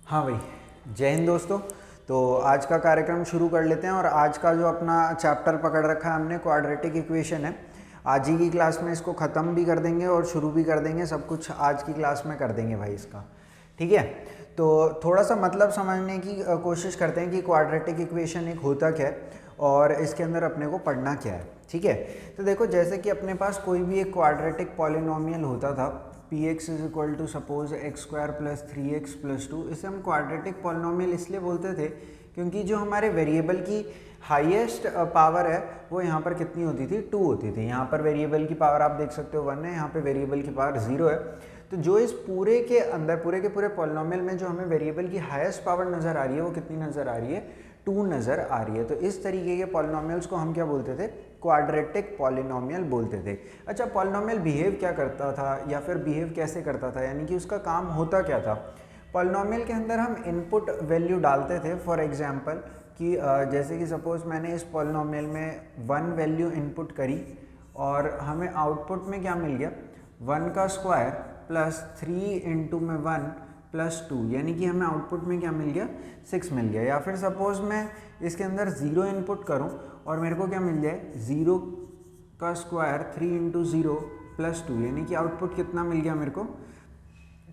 हाँ भाई, जय हिंद दोस्तों। तो आज का कार्यक्रम शुरू कर लेते हैं और आज का जो अपना चैप्टर पकड़ रखा है हमने क्वाड्रेटिक इक्वेशन है। आज ही की क्लास में इसको ख़त्म भी कर देंगे और शुरू भी कर देंगे, सब कुछ आज की क्लास में कर देंगे भाई इसका। ठीक है, तो थोड़ा सा मतलब समझने की कोशिश करते हैं कि क्वाड्रेटिक इक्वेशन एक होता क्या है और इसके अंदर अपने को पढ़ना क्या है। ठीक है, तो देखो जैसे कि अपने पास कोई भी एक क्वाड्रेटिक पॉलिनोमियल होता था P X is equal to suppose X square plus 3x plus 2, इसे हम क्वाड्रेटिक पॉलिनोमियल इसलिए बोलते थे क्योंकि जो हमारे वेरिएबल की हाईएस्ट पावर है वो यहाँ पर कितनी होती थी, 2 होती थी। यहाँ पर वेरिएबल की पावर आप देख सकते हो 1 है, यहाँ पे वेरिएबल की पावर 0 है। तो जो इस पूरे के अंदर पूरे के पूरे पॉलिनोमियल में जो हमें वेरिएबल की हाईएस्ट पावर नज़र आ रही है वो कितनी नज़र आ रही है, 2 नज़र आ रही है। तो इस तरीके के पॉलिनोमियल्स को हम क्या बोलते थे, क्वाड्रेटिक पॉलिनोमियल बोलते थे। अच्छा, पॉलिनोमियल बिहेव क्या करता था या फिर बिहेव कैसे करता था, यानी कि उसका काम होता क्या था। पॉलिनोमियल के अंदर हम इनपुट वैल्यू डालते थे। फॉर एग्जांपल कि जैसे कि सपोज मैंने इस पॉलिनोमियल में 1 वैल्यू इनपुट करी और हमें आउटपुट में क्या मिल गया, 1 का स्क्वायर प्लस 3 इंटू में 1 प्लस 2, यानी कि हमें आउटपुट में क्या मिल गया, 6 मिल गया। या फिर सपोज मैं इसके अंदर 0 इनपुट करूं और मेरे को क्या मिल जाए, 0 का स्क्वायर 3 इंटू 0 प्लस 2, यानी कि आउटपुट कितना मिल गया मेरे को,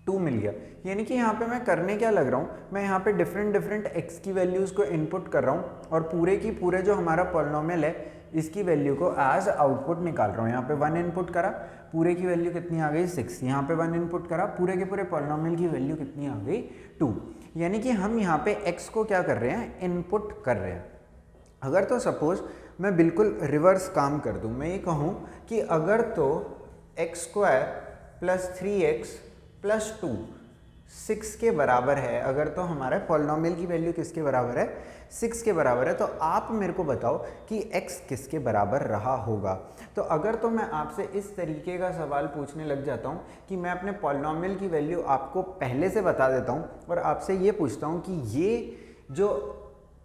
2 मिल गया। यानी कि यहाँ पे मैं करने क्या लग रहा हूँ, मैं यहाँ पे डिफरेंट एक्स की वैल्यूज़ को इनपुट कर रहा हूँ और पूरे की पूरे जो हमारा पॉलिनोमियल है इसकी वैल्यू को एज आउटपुट निकाल रहा हूँ। यहाँ पे 1 इनपुट करा, पूरे की वैल्यू कितनी आ गई, 6। यहाँ पे 1 इनपुट करा, पूरे के पूरे पॉलिनोमियल की वैल्यू कितनी आ गई, 2। यानी कि हम यहाँ पे x को क्या कर रहे हैं, इनपुट कर रहे हैं। अगर तो सपोज मैं बिल्कुल रिवर्स काम कर दूँ, मैं ये कहूँ कि अगर तो x square plus 3x plus 2 6 के बराबर है, अगर तो हमारा पॉलिनोमियल की वैल्यू किसके बराबर है, 6 के बराबर है, तो आप मेरे को बताओ कि x किसके बराबर रहा होगा। तो अगर तो मैं आपसे इस तरीके का सवाल पूछने लग जाता हूँ कि मैं अपने पॉलिनोमियल की वैल्यू आपको पहले से बता देता हूँ और आपसे ये पूछता हूँ कि ये जो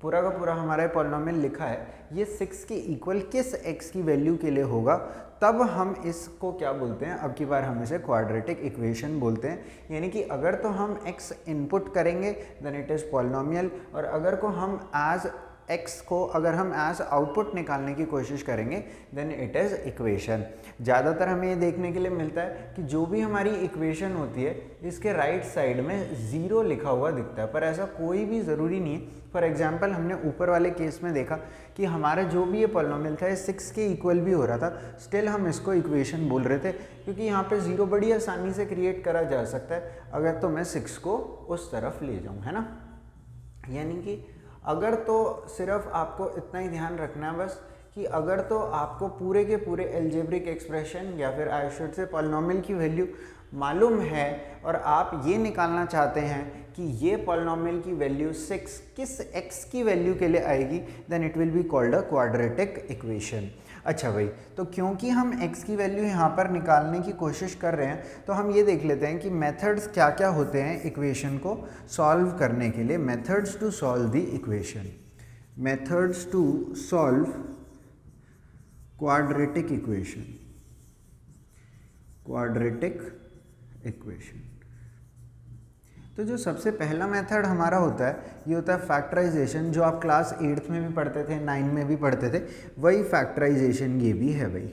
पूरा का पूरा हमारा पॉलिनोमियल लिखा है ये 6 के इक्वल किस x की वैल्यू के लिए होगा, तब हम इसको क्या बोलते हैं, अब की बार हम इसे क्वाड्रेटिक इक्वेशन बोलते हैं। यानी कि अगर तो हम x इनपुट करेंगे देन इट इज़ पॉलिनोमियल, और अगर को हम एज x को अगर हम एज आउटपुट निकालने की कोशिश करेंगे देन इट इज़ इक्वेशन। ज़्यादातर हमें ये देखने के लिए मिलता है कि जो भी हमारी इक्वेशन होती है इसके राइट साइड में 0 लिखा हुआ दिखता है, पर ऐसा कोई भी ज़रूरी नहीं है। फॉर एग्जाम्पल हमने ऊपर वाले केस में देखा कि हमारा जो भी ये पॉलिनोमियल था 6 के इक्वल भी हो रहा था, स्टिल हम इसको इक्वेशन बोल रहे थे क्योंकि यहाँ पे 0 बड़ी आसानी से क्रिएट करा जा सकता है अगर तो मैं 6 को उस तरफ ले जाऊँ, है ना। यानी कि अगर तो सिर्फ आपको इतना ही ध्यान रखना है बस कि अगर तो आपको पूरे के पूरे एल्जेब्रिक एक्सप्रेशन या फिर आई शुड से पॉलिनोमियल की वैल्यू मालूम है और आप ये निकालना चाहते हैं कि ये पॉलिनोमियल की वैल्यू 6 किस x की वैल्यू के लिए आएगी, then it will be called a quadratic equation. अच्छा भाई, तो क्योंकि हम x की वैल्यू यहाँ पर निकालने की कोशिश कर रहे हैं तो हम ये देख लेते हैं कि मेथड्स क्या क्या होते हैं इक्वेशन को सॉल्व करने के लिए। Methods to solve the equation, methods to solve quadratic equation, quadratic equation. तो जो सबसे पहला मेथड हमारा होता है ये होता है फैक्टराइजेशन, जो आप क्लास 8th में भी पढ़ते थे, 9 में भी पढ़ते थे, वही फैक्टराइजेशन ये भी है भाई।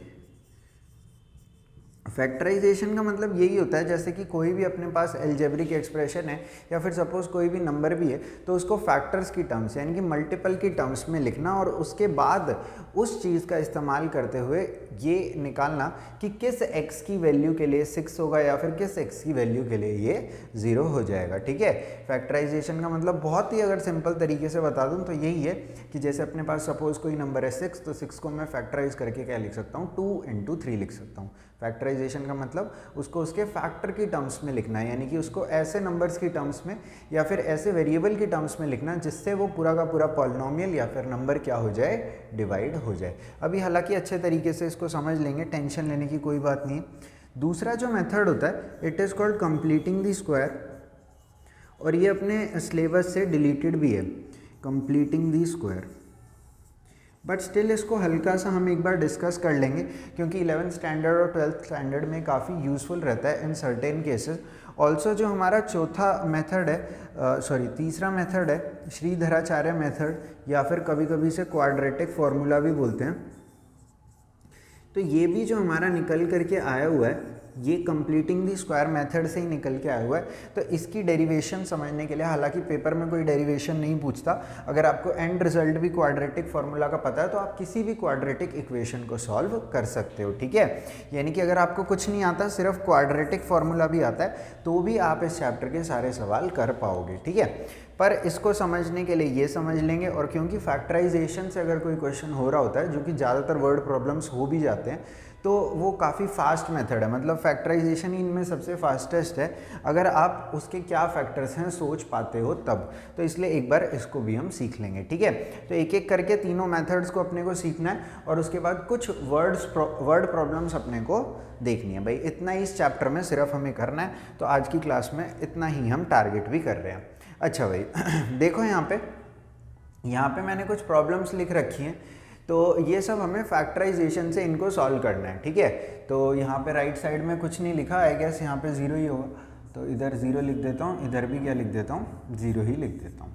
फैक्टराइजेशन का मतलब यही होता है जैसे कि कोई भी अपने पास एल्जेब्रिक एक्सप्रेशन है या फिर सपोज कोई भी नंबर भी है तो उसको फैक्टर्स की टर्म्स यानी कि मल्टीपल की टर्म्स में लिखना और उसके बाद उस चीज़ का इस्तेमाल करते हुए ये निकालना कि किस x की वैल्यू के लिए 6 होगा या फिर किस x की वैल्यू के लिए ये 0 हो जाएगा। ठीक है, फैक्टराइजेशन का मतलब बहुत ही अगर सिंपल तरीके से बता दूं तो यही है कि जैसे अपने पास सपोज कोई नंबर है 6, तो 6 को मैं फैक्टराइज करके क्या लिख सकता हूँ, 2 इंटू 3 लिख सकता हूँ। फैक्टराइजेशन का मतलब उसको उसके फैक्टर की टर्म्स में लिखना है, यानी कि उसको ऐसे नंबर्स की टर्म्स में या फिर ऐसे वेरिएबल की टर्म्स में लिखना जिससे वो पूरा का पूरा पॉलिनोमियल या फिर नंबर क्या हो जाए, डिवाइड हो जाए। अभी हालांकि अच्छे तरीके से इसको समझ लेंगे, टेंशन लेने की कोई बात नहीं है। दूसरा जो मेथड होता है it is called completing the square, और ये अपने सिलेबस से डिलीटेड भी है, completing the square, but still इसको हल्का सा हम एक बार डिस्कस कर लेंगे क्योंकि 11th स्टैंडर्ड और 12th स्टैंडर्ड में काफ़ी यूज़फुल रहता है इन सर्टेन केसेस। ऑल्सो जो हमारा चौथा मेथड है, तीसरा मेथड है श्रीधराचार्य मेथड, या फिर कभी कभी से क्वाड्रेटिक फॉर्मूला भी बोलते हैं। तो ये भी जो हमारा निकल करके आया हुआ है, ये कंप्लीटिंग दी स्क्वायर मेथड से ही निकल के आया हुआ है। तो इसकी डेरिवेशन समझने के लिए, हालांकि पेपर में कोई डेरिवेशन नहीं पूछता, अगर आपको एंड रिजल्ट भी क्वाड्रेटिक फार्मूला का पता है तो आप किसी भी क्वाड्रेटिक इक्वेशन को सॉल्व कर सकते हो, ठीक है। यानी कि अगर आपको कुछ नहीं आता, सिर्फ क्वाड्रेटिक फार्मूला भी आता है, तो भी आप इस चैप्टर के सारे सवाल कर पाओगे, ठीक है। पर इसको समझने के लिए ये समझ लेंगे, और क्योंकि फैक्टराइजेशन से अगर कोई क्वेश्चन हो रहा होता है, जो कि ज़्यादातर वर्ड प्रॉब्लम्स हो भी जाते हैं, तो वो काफ़ी फास्ट मेथड है, मतलब फैक्टराइजेशन ही इनमें सबसे फास्टेस्ट है, अगर आप उसके क्या फैक्टर्स हैं सोच पाते हो तब। तो इसलिए एक बार इसको भी हम सीख लेंगे, ठीक है। तो एक एक करके तीनों मेथड्स को अपने को सीखना है, और उसके बाद कुछ वर्ड प्रॉब्लम्स अपने को देखनी है। भाई इतना ही इस चैप्टर में सिर्फ हमें करना है, तो आज की क्लास में इतना ही हम टारगेट भी कर रहे हैं। अच्छा भाई देखो यहाँ पे मैंने कुछ प्रॉब्लम्स लिख रखी हैं, तो ये सब हमें फैक्टराइजेशन से इनको सॉल्व करना है, ठीक है। तो यहाँ पे राइट साइड में कुछ नहीं लिखा, आई गेस यहाँ पे 0 ही होगा, तो इधर 0 लिख देता हूँ, इधर भी क्या लिख देता हूँ, 0 ही लिख देता हूँ,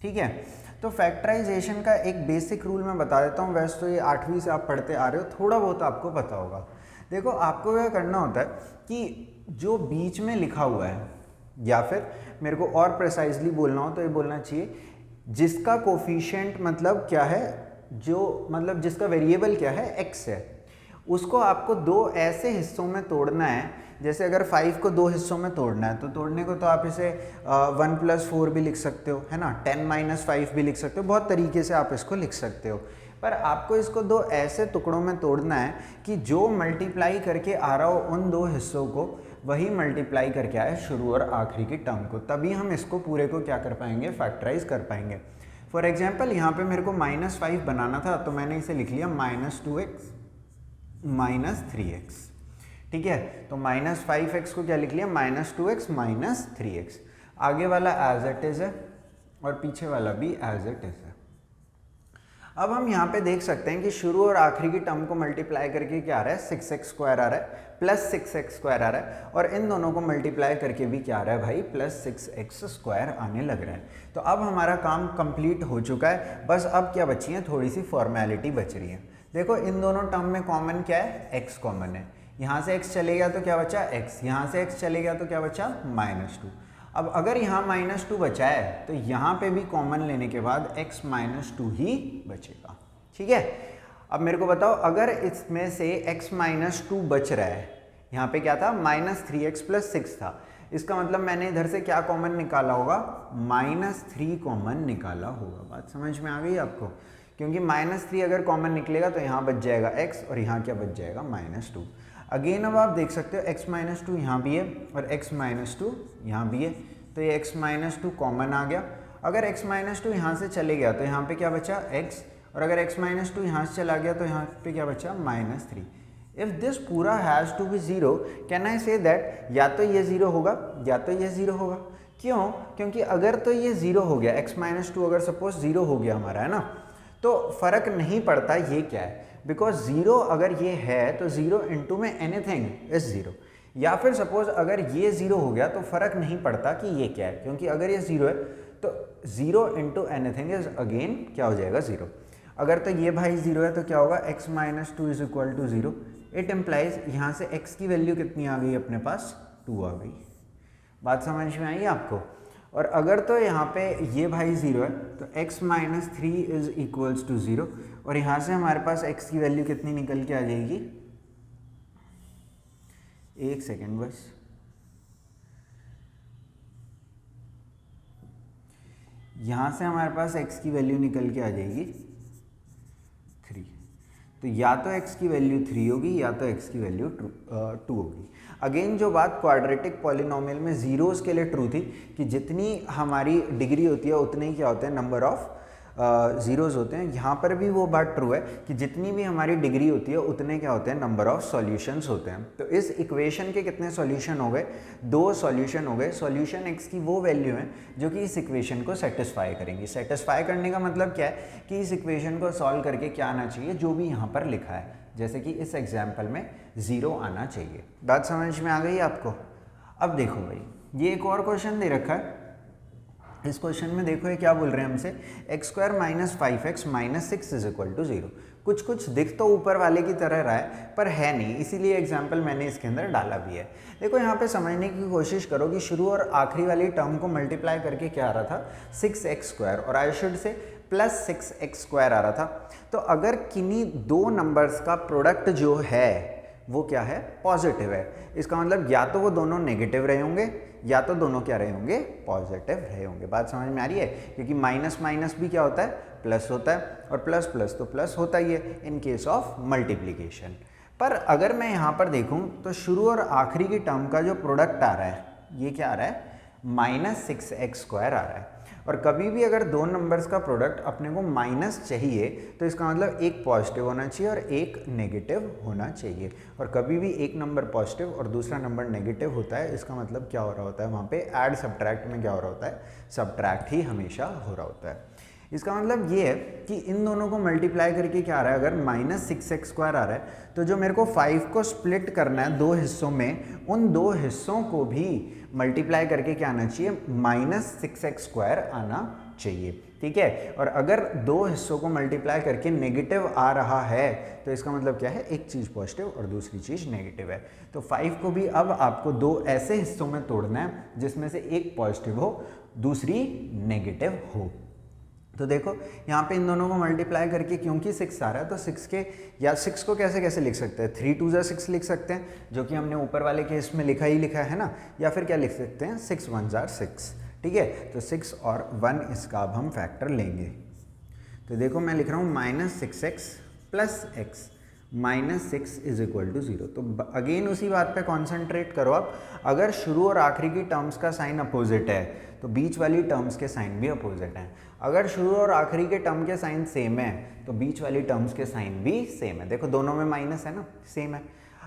ठीक है। तो फैक्टराइजेशन का एक बेसिक रूल मैं बता देता हूँ, वैसे तो ये 8वीं से आप पढ़ते आ रहे हो, थोड़ा बहुत आपको पता होगा। देखो आपको क्या करना होता है कि जो बीच में लिखा हुआ है, या फिर मेरे को और प्रिसाइजली बोलना हो तो ये बोलना चाहिए जिसका कोफिशिएंट मतलब क्या है, जो मतलब जिसका वेरिएबल क्या है, x है, उसको आपको दो ऐसे हिस्सों में तोड़ना है। जैसे अगर 5 को दो हिस्सों में तोड़ना है, तो तोड़ने को तो आप इसे 1 + 4 भी लिख सकते हो, है ना, 10 - 5 भी लिख सकते हो, बहुत तरीके से आप इसको लिख सकते हो। पर आपको इसको दो ऐसे टुकड़ों में तोड़ना है कि जो मल्टीप्लाई करके आ रहा हो उन दो हिस्सों को, वही मल्टीप्लाई करके आए शुरू और आखिरी की टर्म को, तभी हम इसको पूरे को क्या कर पाएंगे, फैक्टराइज कर पाएंगे। फॉर एग्जाम्पल यहाँ पे मेरे को -5 बनाना था, तो मैंने इसे लिख लिया -2x - 3x, ठीक है। तो -5x को क्या लिख लिया, -2x - 3x। आगे वाला एज इट इज है और पीछे वाला भी एज इट इज है। अब हम यहाँ पे देख सकते हैं कि शुरू और आखिरी की टर्म को मल्टीप्लाई करके क्या आ रहा है, 6x² आ रहा है, +6x² आ रहा है, और इन दोनों को मल्टीप्लाई करके भी क्या आ रहा है भाई, +6x² आने लग रहा है। तो अब हमारा काम कंप्लीट हो चुका है, बस अब क्या बची है, थोड़ी सी फॉर्मेलिटी बच रही है। देखो इन दोनों टर्म में कॉमन क्या है, x कॉमन है, यहाँ से x चले गया तो क्या बचा x, यहाँ से x चले गया तो क्या बचा -2। अब अगर यहाँ -2 बचा है तो यहाँ पे भी कॉमन लेने के बाद x - 2 ही बचेगा, ठीक है। अब मेरे को बताओ, अगर इसमें से x - 2 बच रहा है, यहाँ पे क्या था, -3x + 6 था, इसका मतलब मैंने इधर से क्या कॉमन निकाला होगा, -3 कॉमन निकाला होगा। बात समझ में आ गई आपको, क्योंकि -3 अगर कॉमन निकलेगा तो यहाँ बच जाएगा x, और यहाँ क्या बच जाएगा, -2। अगेन अब आप देख सकते हो x - 2 यहाँ भी है और x - 2 यहाँ भी है, तो ये x - 2 कॉमन आ गया। अगर x - 2 यहाँ से चले गया तो यहाँ पे क्या बचा, x, और अगर x - 2 यहाँ से चला गया तो यहाँ पे क्या बचा, -3। इफ दिस पूरा has to be 0, can I say that या तो ये 0 होगा या तो ये 0 होगा। क्यों, क्योंकि अगर तो ये 0 हो गया, x - 2 अगर सपोज 0 हो गया हमारा, है ना, तो फर्क नहीं पड़ता ये क्या है, बिकॉज 0 अगर ये है तो 0 इंटू में एनीथिंग इज 0, या फिर सपोज अगर ये 0 हो गया तो फर्क नहीं पड़ता कि ये क्या है, क्योंकि अगर ये 0 है तो 0 इंटू एनीथिंग इज अगेन क्या हो जाएगा, 0। अगर तो ये भाई 0 है तो क्या होगा, x - 2 = 0। इट इम्प्लाइज यहाँ से x की वैल्यू कितनी आ गई अपने पास, 2 आ गई। बात समझ में आई आपको। और अगर तो यहाँ पे ये भाई 0 है तो x - 3 = 0, और यहाँ से हमारे पास x की वैल्यू कितनी निकल के आ जाएगी, एक सेकेंड बस, यहाँ से हमारे पास x की वैल्यू निकल के आ जाएगी 3। तो या तो x की वैल्यू 3 होगी या तो x की वैल्यू 2 होगी। अगेन जो बात क्वाड्रेटिक पॉलिनोमियल में जीरोस के लिए ट्रू थी कि जितनी हमारी डिग्री होती है उतने ही क्या होते हैं, नंबर ऑफ जीरोस होते हैं, यहाँ पर भी वो बात ट्रू है कि जितनी भी हमारी डिग्री होती है उतने क्या होते हैं, नंबर ऑफ सॉल्यूशंस होते हैं। तो इस इक्वेशन के कितने सॉल्यूशन हो गए, 2 सॉल्यूशन हो गए। सॉल्यूशन x की वो वैल्यू है जो कि इस इक्वेशन को सेटिस्फाई करेंगी। सेटिस्फाई करने का मतलब क्या है कि इस इक्वेशन को सॉल्व करके क्या आना चाहिए, जो भी यहाँ पर लिखा है, जैसे कि इस एग्जाम्पल में 0 आना चाहिए। बात समझ में आ गई आपको। अब देखो भाई, ये एक और क्वेश्चन दे रखा है। इस क्वेश्चन में देखो ये क्या बोल रहे हैं हमसे, X square minus 5x minus 6 is equal to 0। कुछ कुछ दिख तो ऊपर वाले की तरह रहा है पर है नहीं, इसीलिए एग्जाम्पल मैंने इसके अंदर डाला भी है। देखो यहाँ पे समझने की कोशिश करो कि शुरू और आखिरी वाली टर्म को मल्टीप्लाई करके क्या आ रहा था, 6x स्क्वायर, और I should say plus 6x square आ रहा था। तो अगर किन्हीं दो नंबर्स का प्रोडक्ट जो है वो क्या है, पॉजिटिव है, इसका मतलब या तो वो दोनों नेगेटिव रहे होंगे या तो दोनों क्या रहे होंगे, पॉजिटिव रहे होंगे। बात समझ में आ रही है? क्योंकि माइनस माइनस भी क्या होता है, प्लस होता है, और प्लस प्लस तो प्लस होता ही है इन केस ऑफ मल्टीप्लिकेशन। पर अगर मैं यहाँ पर देखूँ तो शुरू और आखिरी की टर्म का जो प्रोडक्ट आ रहा है ये क्या आ रहा है, माइनस 6x स्क्वायर आ रहा है। और कभी भी अगर दो नंबर्स का प्रोडक्ट अपने को माइनस चाहिए तो इसका मतलब एक पॉजिटिव होना चाहिए और एक नेगेटिव होना चाहिए। और कभी भी एक नंबर पॉजिटिव और दूसरा नंबर नेगेटिव होता है, इसका मतलब क्या हो रहा होता है वहाँ पे, ऐड सब्ट्रैक्ट में क्या हो रहा होता है, सब्ट्रैक्ट ही हमेशा हो रहा होता है। इसका मतलब ये है कि इन दोनों को मल्टीप्लाई करके क्या आ रहा है, अगर माइनस 6x स्क्वायर आ रहा है तो जो मेरे को 5 को स्प्लिट करना है दो हिस्सों में, उन दो हिस्सों को भी मल्टीप्लाई करके क्या आना चाहिए, माइनस 6x स्क्वायर आना चाहिए। ठीक है, और अगर दो हिस्सों को मल्टीप्लाई करके नेगेटिव आ रहा है तो इसका मतलब क्या है, एक चीज़ पॉजिटिव और दूसरी चीज़ नेगेटिव है। तो 5 को भी अब आपको दो ऐसे हिस्सों में तोड़ना है जिसमें से एक पॉजिटिव हो दूसरी नेगेटिव हो। तो देखो यहाँ पे इन दोनों को मल्टीप्लाई करके क्योंकि 6 आ रहा है तो 6 के, या 6 को कैसे कैसे लिख सकते हैं, 3 2 6 लिख सकते हैं, जो कि हमने ऊपर वाले केस में लिखा ही लिखा है ना, या फिर क्या लिख सकते हैं, 6 1 6। ठीक है, तो 6 और 1 इसका अब हम फैक्टर लेंगे। तो देखो मैं लिख रहा हूँ minus 6x plus x minus 6 is equal to 0। तो अगेन उसी बात पे कॉन्सेंट्रेट करो आप, अगर शुरू और आखिरी की टर्म्स का साइन अपोजिट है तो बीच वाली टर्म्स के साइन भी अपोजिट हैं। अगर शुरू और आखिरी के टर्म के साइन सेम है तो बीच वाली टर्म्स के साइन भी सेम है। देखो दोनों में माइनस है ना, सेम है।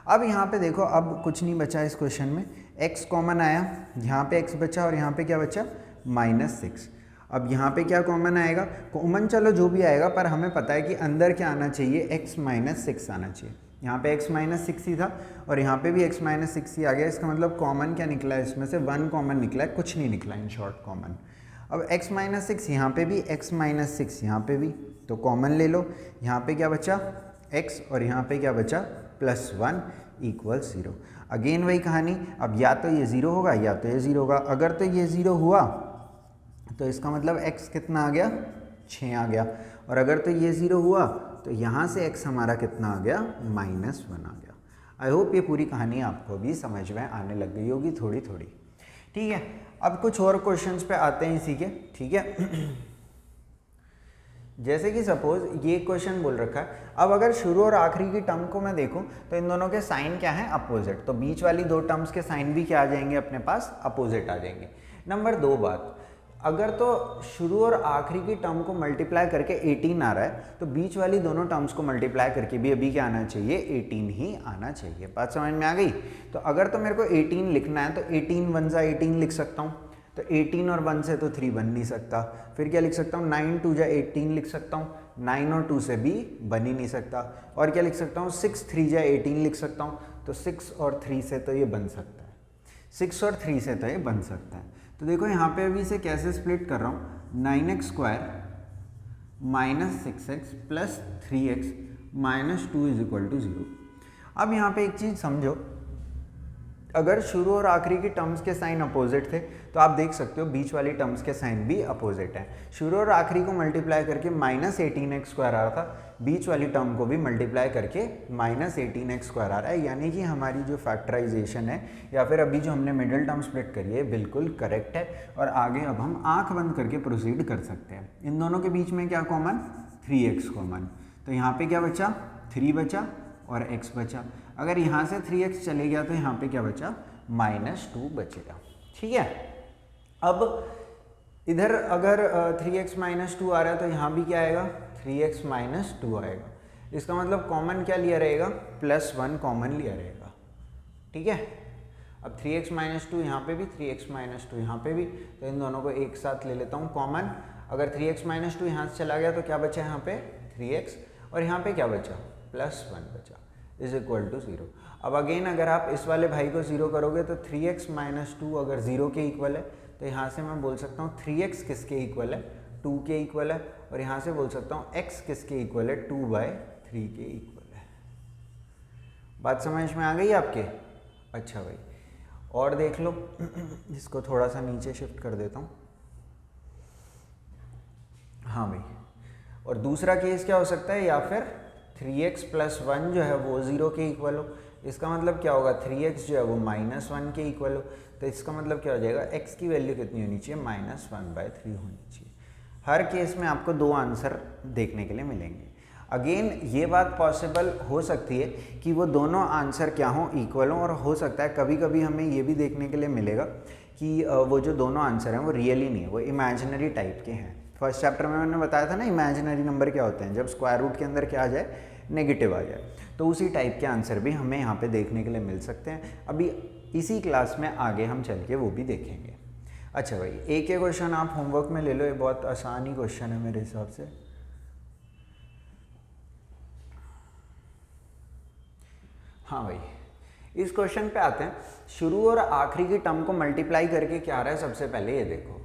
अब यहाँ पे देखो, अब कुछ नहीं बचा इस क्वेश्चन में, x कॉमन आया, यहाँ पे x बचा और यहाँ पे क्या बचा, माइनस 6। अब यहाँ पे क्या कॉमन आएगा, कॉमन चलो जो भी आएगा, पर हमें पता है कि अंदर क्या आना चाहिए, x माइनस 6 आना चाहिए। यहाँ पे x माइनस 6 ही था और यहाँ पे भी x माइनस 6 ही आ गया। इसका मतलब कॉमन क्या निकला है, इसमें से 1 कॉमन निकला है, कुछ नहीं निकला इन शॉर्ट कॉमन। अब x माइनस 6 यहाँ पे भी, x माइनस 6 यहाँ पे भी, तो कॉमन ले लो। यहाँ पे क्या बचा, x, और यहाँ पे क्या बचा, प्लस 1 इक्वल 0। अगेन वही कहानी, अब या तो ये 0 होगा या तो ये 0 होगा। अगर तो ये 0 हुआ तो इसका मतलब x कितना आ गया, 6 आ गया, और अगर तो ये 0 हुआ तो यहाँ से x हमारा कितना आ गया, माइनस 1 आ गया। आई होप ये पूरी कहानी आपको भी समझ में आने लग गई होगी थोड़ी थोड़ी। ठीक है, अब कुछ और क्वेश्चंस पे आते हैं इसी के। ठीक है, जैसे कि सपोज ये क्वेश्चन बोल रखा है, अब अगर शुरू और आखिरी की टर्म को मैं देखूं तो इन दोनों के साइन क्या हैं, अपोजिट, तो बीच वाली दो टर्म्स के साइन भी क्या आ जाएंगे अपने पास, अपोजिट आ जाएंगे। नंबर 2 बात, अगर तो शुरू और आखिरी की टर्म को मल्टीप्लाई करके 18 आ रहा है तो बीच वाली दोनों टर्म्स को मल्टीप्लाई करके भी अभी क्या आना चाहिए, 18 ही आना चाहिए। बात समझ में आ गई? तो अगर तो मेरे को 18 लिखना है तो 18 1 जा 18 लिख सकता हूँ, तो 18 और 1 से तो 3 बन नहीं सकता। फिर क्या लिख सकता हूँ, 9 2 जा 18 लिख सकता हूँ, 9 और 2 से भी बन ही नहीं सकता। और क्या लिख सकता हूँ, 6 3 जा 18 लिख सकता हूँ, तो 6 और 3 से तो ये बन सकता है, 6 और 3 से तो ये बन सकता है। तो देखो यहाँ पे अभी इसे कैसे स्प्लिट कर रहा हूँ, 9x square minus 6x plus 3x minus 2 is equal to 0। अब यहाँ पे एक चीज़ समझो, अगर शुरू और आखिरी की टर्म्स के साइन अपोजिट थे तो आप देख सकते हो बीच वाली टर्म्स के साइन भी अपोजिट हैं। शुरू और आखिरी को मल्टीप्लाई करके माइनस 18x स्क्वायर आ रहा था, बीच वाली टर्म को भी मल्टीप्लाई करके माइनस 18x स्क्वायर आ रहा है। यानी कि हमारी जो फैक्टराइजेशन है या फिर अभी जो हमने मिडिल टर्म स्प्लिट करी है बिल्कुल करेक्ट है। और आगे अब हम आँख बंद करके प्रोसीड कर सकते हैं। इन दोनों के बीच में क्या कॉमन, 3x कॉमन, तो यहाँ पर क्या बचा, 3 बचा और x बचा। अगर यहाँ से 3x चले गया तो यहाँ पे क्या बचा, माइनस 2 बचेगा। ठीक है, अब इधर अगर 3x माइनस 2 आ रहा है तो यहाँ भी क्या आएगा, 3x माइनस 2 आएगा। इसका मतलब कॉमन क्या लिया रहेगा, प्लस 1 कॉमन लिया रहेगा। ठीक है, अब 3x माइनस 2 यहाँ पे भी, 3x माइनस 2 यहाँ पे भी, तो इन दोनों को एक साथ ले लेता हूँ कॉमन। अगर 3x माइनस 2 यहाँ से चला गया तो क्या बचा यहाँ पे, 3x, और यहाँ पे क्या बचा, प्लस 1 बचा, इज इक्वल टू 0। अब अगेन अगर आप इस वाले भाई को 0 करोगे तो 3x माइनस 2 अगर 0 के इक्वल है तो यहाँ से मैं बोल सकता हूँ 3x किसके इक्वल है, 2 के इक्वल है, और यहाँ से बोल सकता हूँ x किसके इक्वल है, 2/3 के इक्वल है। बात समझ में आ गई आपके? अच्छा भाई, और देख लो, इसको थोड़ा सा नीचे शिफ्ट कर देता हूँ। हाँ भाई, और दूसरा केस क्या हो सकता है, या फिर 3x प्लस 1 जो है वो 0 के इक्वल हो। इसका मतलब क्या होगा, 3x जो है वो -1 के इक्वल हो। तो इसका मतलब क्या हो जाएगा, x की वैल्यू कितनी होनी चाहिए, -1/3 होनी चाहिए। हर केस में आपको 2 आंसर देखने के लिए मिलेंगे। अगेन ये बात पॉसिबल हो सकती है कि वो दोनों आंसर क्या हों, इक्वल हों, और हो सकता है कभी कभी हमें ये भी देखने के लिए मिलेगा कि वो जो दोनों आंसर हैं वो रियली नहीं है, वो इमेजिनरी टाइप के हैं। फर्स्ट चैप्टर में मैंने बताया था ना इमेजिनरी नंबर क्या होते हैं, जब स्क्वायर रूट के अंदर क्या आ जाए, नेगेटिव आ जाए। तो उसी टाइप के आंसर भी हमें यहाँ पे देखने के लिए मिल सकते हैं। अभी इसी क्लास में आगे हम चल के वो भी देखेंगे। अच्छा भाई, एक ये क्वेश्चन आप होमवर्क में ले लो, ये बहुत आसान ही क्वेश्चन है मेरे हिसाब से। हाँ भाई, इस क्वेश्चन पे आते हैं। शुरू और आखिरी की टर्म को मल्टीप्लाई करके क्या आ रहा है, सबसे पहले ये देखो,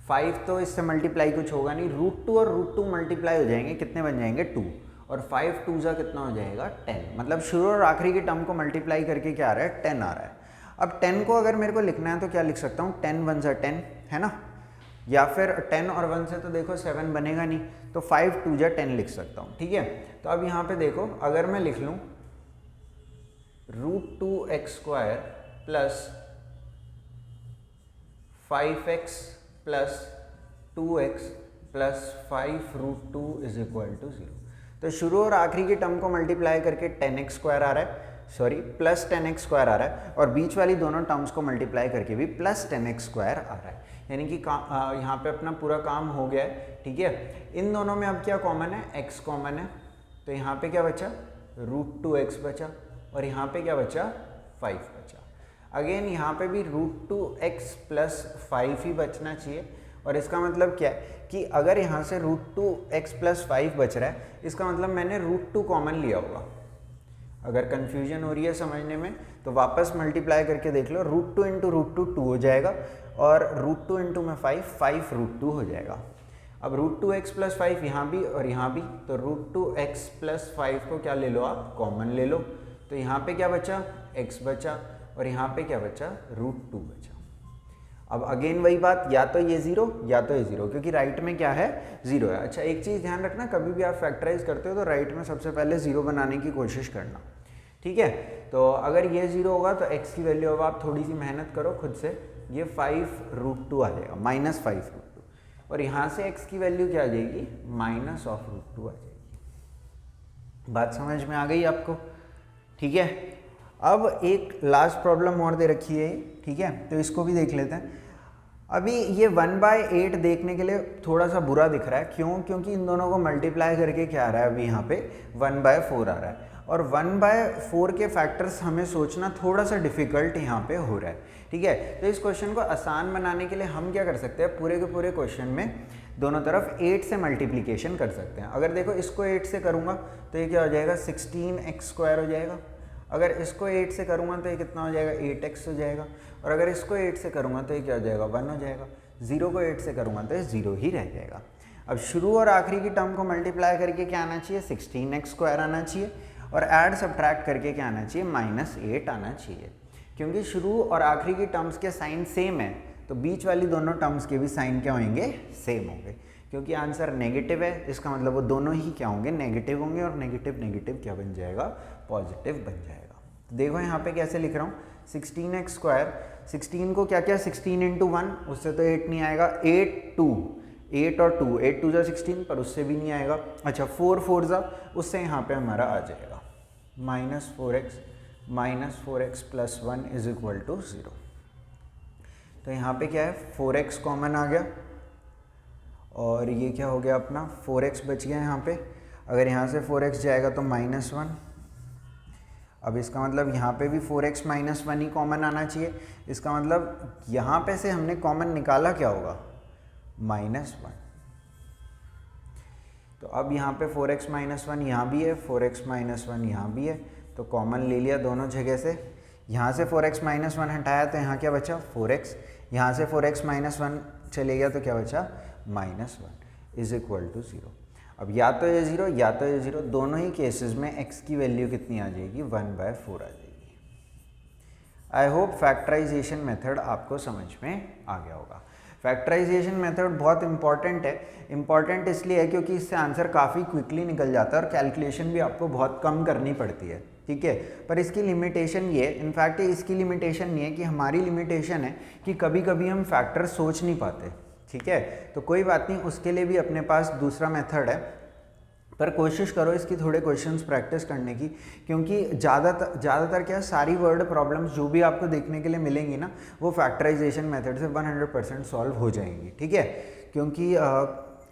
5 तो इससे मल्टीप्लाई कुछ होगा नहीं, √2 और √2 मल्टीप्लाई हो जाएंगे, कितने बन जाएंगे, 2, और 5 2 जा कितना हो जाएगा, 10। मतलब शुरू और आखिरी की टर्म को मल्टीप्लाई करके क्या आ रहा है, 10 आ रहा है। अब 10 को अगर मेरे को लिखना है तो क्या लिख सकता हूँ, 10 1 10 है ना, या फिर 10 और 1 से तो देखो 7 बनेगा नहीं, तो 5 2 जा 10 लिख सकता हूँ, ठीक है। तो अब यहाँ पे देखो, अगर मैं लिख लूँ √2x² plus 5x plus 2x plus 5 √2 is equal to 0। तो शुरू और आखिरी की टर्म को मल्टीप्लाई करके 10x² आ रहा है, सॉरी प्लस 10x² आ रहा है, और बीच वाली दोनों टर्म्स को मल्टीप्लाई करके भी प्लस 10x² आ रहा है। यानी कि यहाँ पे अपना पूरा काम हो गया है, ठीक है। इन दोनों में अब क्या कॉमन है, x कॉमन है, तो यहाँ पे क्या बचा, √2x बचा, और यहाँ पे क्या बचा, 5 बचा। अगेन यहाँ पे भी √2x प्लस 5 ही बचना चाहिए, और इसका मतलब क्या है कि अगर यहाँ से √2x प्लस 5 बच रहा है, इसका मतलब मैंने √2 कॉमन लिया होगा। अगर कन्फ्यूजन हो रही है समझने में तो वापस मल्टीप्लाई करके देख लो, √2 इंटू √2 2 हो जाएगा, और √2 इंटू में 5 √2 हो जाएगा। अब √2x प्लस 5 यहाँ भी और यहाँ भी, तो √2x प्लस 5 को क्या ले लो आप, कॉमन ले लो। तो यहाँ पे क्या बचा, x बचा, और यहाँ पे क्या बचा, √2 बचा। अब अगेन वही बात, या तो ये 0 या तो ये 0, क्योंकि राइट में क्या है, 0 है। अच्छा, एक चीज़ ध्यान रखना, कभी भी आप फैक्टराइज करते हो तो राइट में सबसे पहले 0 बनाने की कोशिश करना, ठीक है। तो अगर ये 0 होगा तो x की वैल्यू, अब आप थोड़ी सी मेहनत करो खुद से, ये 5 √2 आ जाएगा, -5 √2, और यहाँ से x की वैल्यू क्या आ जाएगी, -√2 आ जाएगी। बात समझ में आ गई आपको, ठीक है। अब एक लास्ट प्रॉब्लम और दे रखी है, ठीक है, तो इसको भी देख लेते हैं। अभी ये 1/8 देखने के लिए थोड़ा सा बुरा दिख रहा है, क्यों, क्योंकि इन दोनों को मल्टीप्लाई करके क्या आ रहा है, अभी यहाँ पे 1/4 आ रहा है, और 1/4 के फैक्टर्स हमें सोचना थोड़ा सा डिफिकल्ट यहाँ पे हो रहा है, ठीक है। तो इस क्वेश्चन को आसान बनाने के लिए हम क्या कर सकते हैं, पूरे के पूरे क्वेश्चन में दोनों तरफ 8 से मल्टीप्लीकेशन कर सकते हैं। अगर देखो इसको 8 से करूँगा तो ये क्या हो जाएगा, 16x² हो जाएगा। अगर इसको 8 से करूँगा तो ये कितना हो जाएगा, 8x हो जाएगा, और अगर इसको 8 से करूँगा तो ये क्या हो जाएगा, 1 हो जाएगा। 0 को 8 से करूँगा तो ये 0 ही रह जाएगा। अब शुरू और आखिरी की टर्म को मल्टीप्लाई करके क्या आना चाहिए, 16x² आना चाहिए, और ऐड सब्ट्रैक्ट करके क्या आना चाहिए, -8 आना चाहिए। क्योंकि शुरू और आखिरी की टर्म्स के साइन सेम है, तो बीच वाली दोनों टर्म्स के भी साइन क्या होंगे, सेम होंगे। क्योंकि आंसर नेगेटिव है, इसका मतलब वो दोनों ही क्या होंगे, नेगेटिव होंगे, और नेगेटिव नेगेटिव क्या बन जाएगा, पॉजिटिव बन जाएगा। तो देखो यहाँ पे कैसे लिख रहा हूँ, 16x², 16 को क्या क्या, 16 इंटू 1, उससे तो 8 नहीं आएगा, 8 और 2, 8 2 जा 16, पर उससे भी नहीं आएगा। अच्छा, 4 4 जा, उससे यहाँ पे हमारा आ जाएगा -4x plus 1 is equal to 0। तो यहाँ पे क्या है, 4x कॉमन आ गया, और ये क्या हो गया अपना, 4x बच गया यहाँ पे। अगर यहाँ से 4x जाएगा तो -1, अब इसका मतलब यहाँ पे भी 4x -1 ही कॉमन आना चाहिए। इसका मतलब यहाँ पे से हमने कॉमन निकाला क्या होगा, -1। तो अब यहाँ पे 4x -1 यहाँ भी है, 4x -1 यहाँ भी है, तो कॉमन ले लिया दोनों जगह से, यहाँ से 4x माइनस 1 हटाया तो यहाँ क्या बचा 4x, यहाँ से 4x माइनस 1 चले गया तो क्या बचा -1 इज इक्वल टू 0। अब या तो ये 0 या तो ये 0, दोनों ही केसेस में x की वैल्यू कितनी आ जाएगी 1/4 आ जाएगी। आई होप फैक्टराइजेशन मेथड आपको समझ में आ गया होगा। फैक्टराइजेशन मेथड बहुत इंपॉर्टेंट है। इंपॉर्टेंट इसलिए है क्योंकि इससे आंसर काफ़ी क्विकली निकल जाता है और कैलकुलेशन भी आपको बहुत कम करनी पड़ती है, ठीक है। पर इसकी लिमिटेशन ये, इनफैक्ट इसकी लिमिटेशन ये है कि हमारी लिमिटेशन है कि कभी कभी हम फैक्टर सोच नहीं पाते, ठीक है। तो कोई बात नहीं, उसके लिए भी अपने पास दूसरा मेथड है, पर कोशिश करो इसकी थोड़े क्वेश्चंस प्रैक्टिस करने की, क्योंकि ज़्यादातर क्या सारी वर्ड प्रॉब्लम्स जो भी आपको देखने के लिए मिलेंगी ना वो फैक्टराइजेशन मेथड से 100% सॉल्व हो जाएंगी, ठीक है। क्योंकि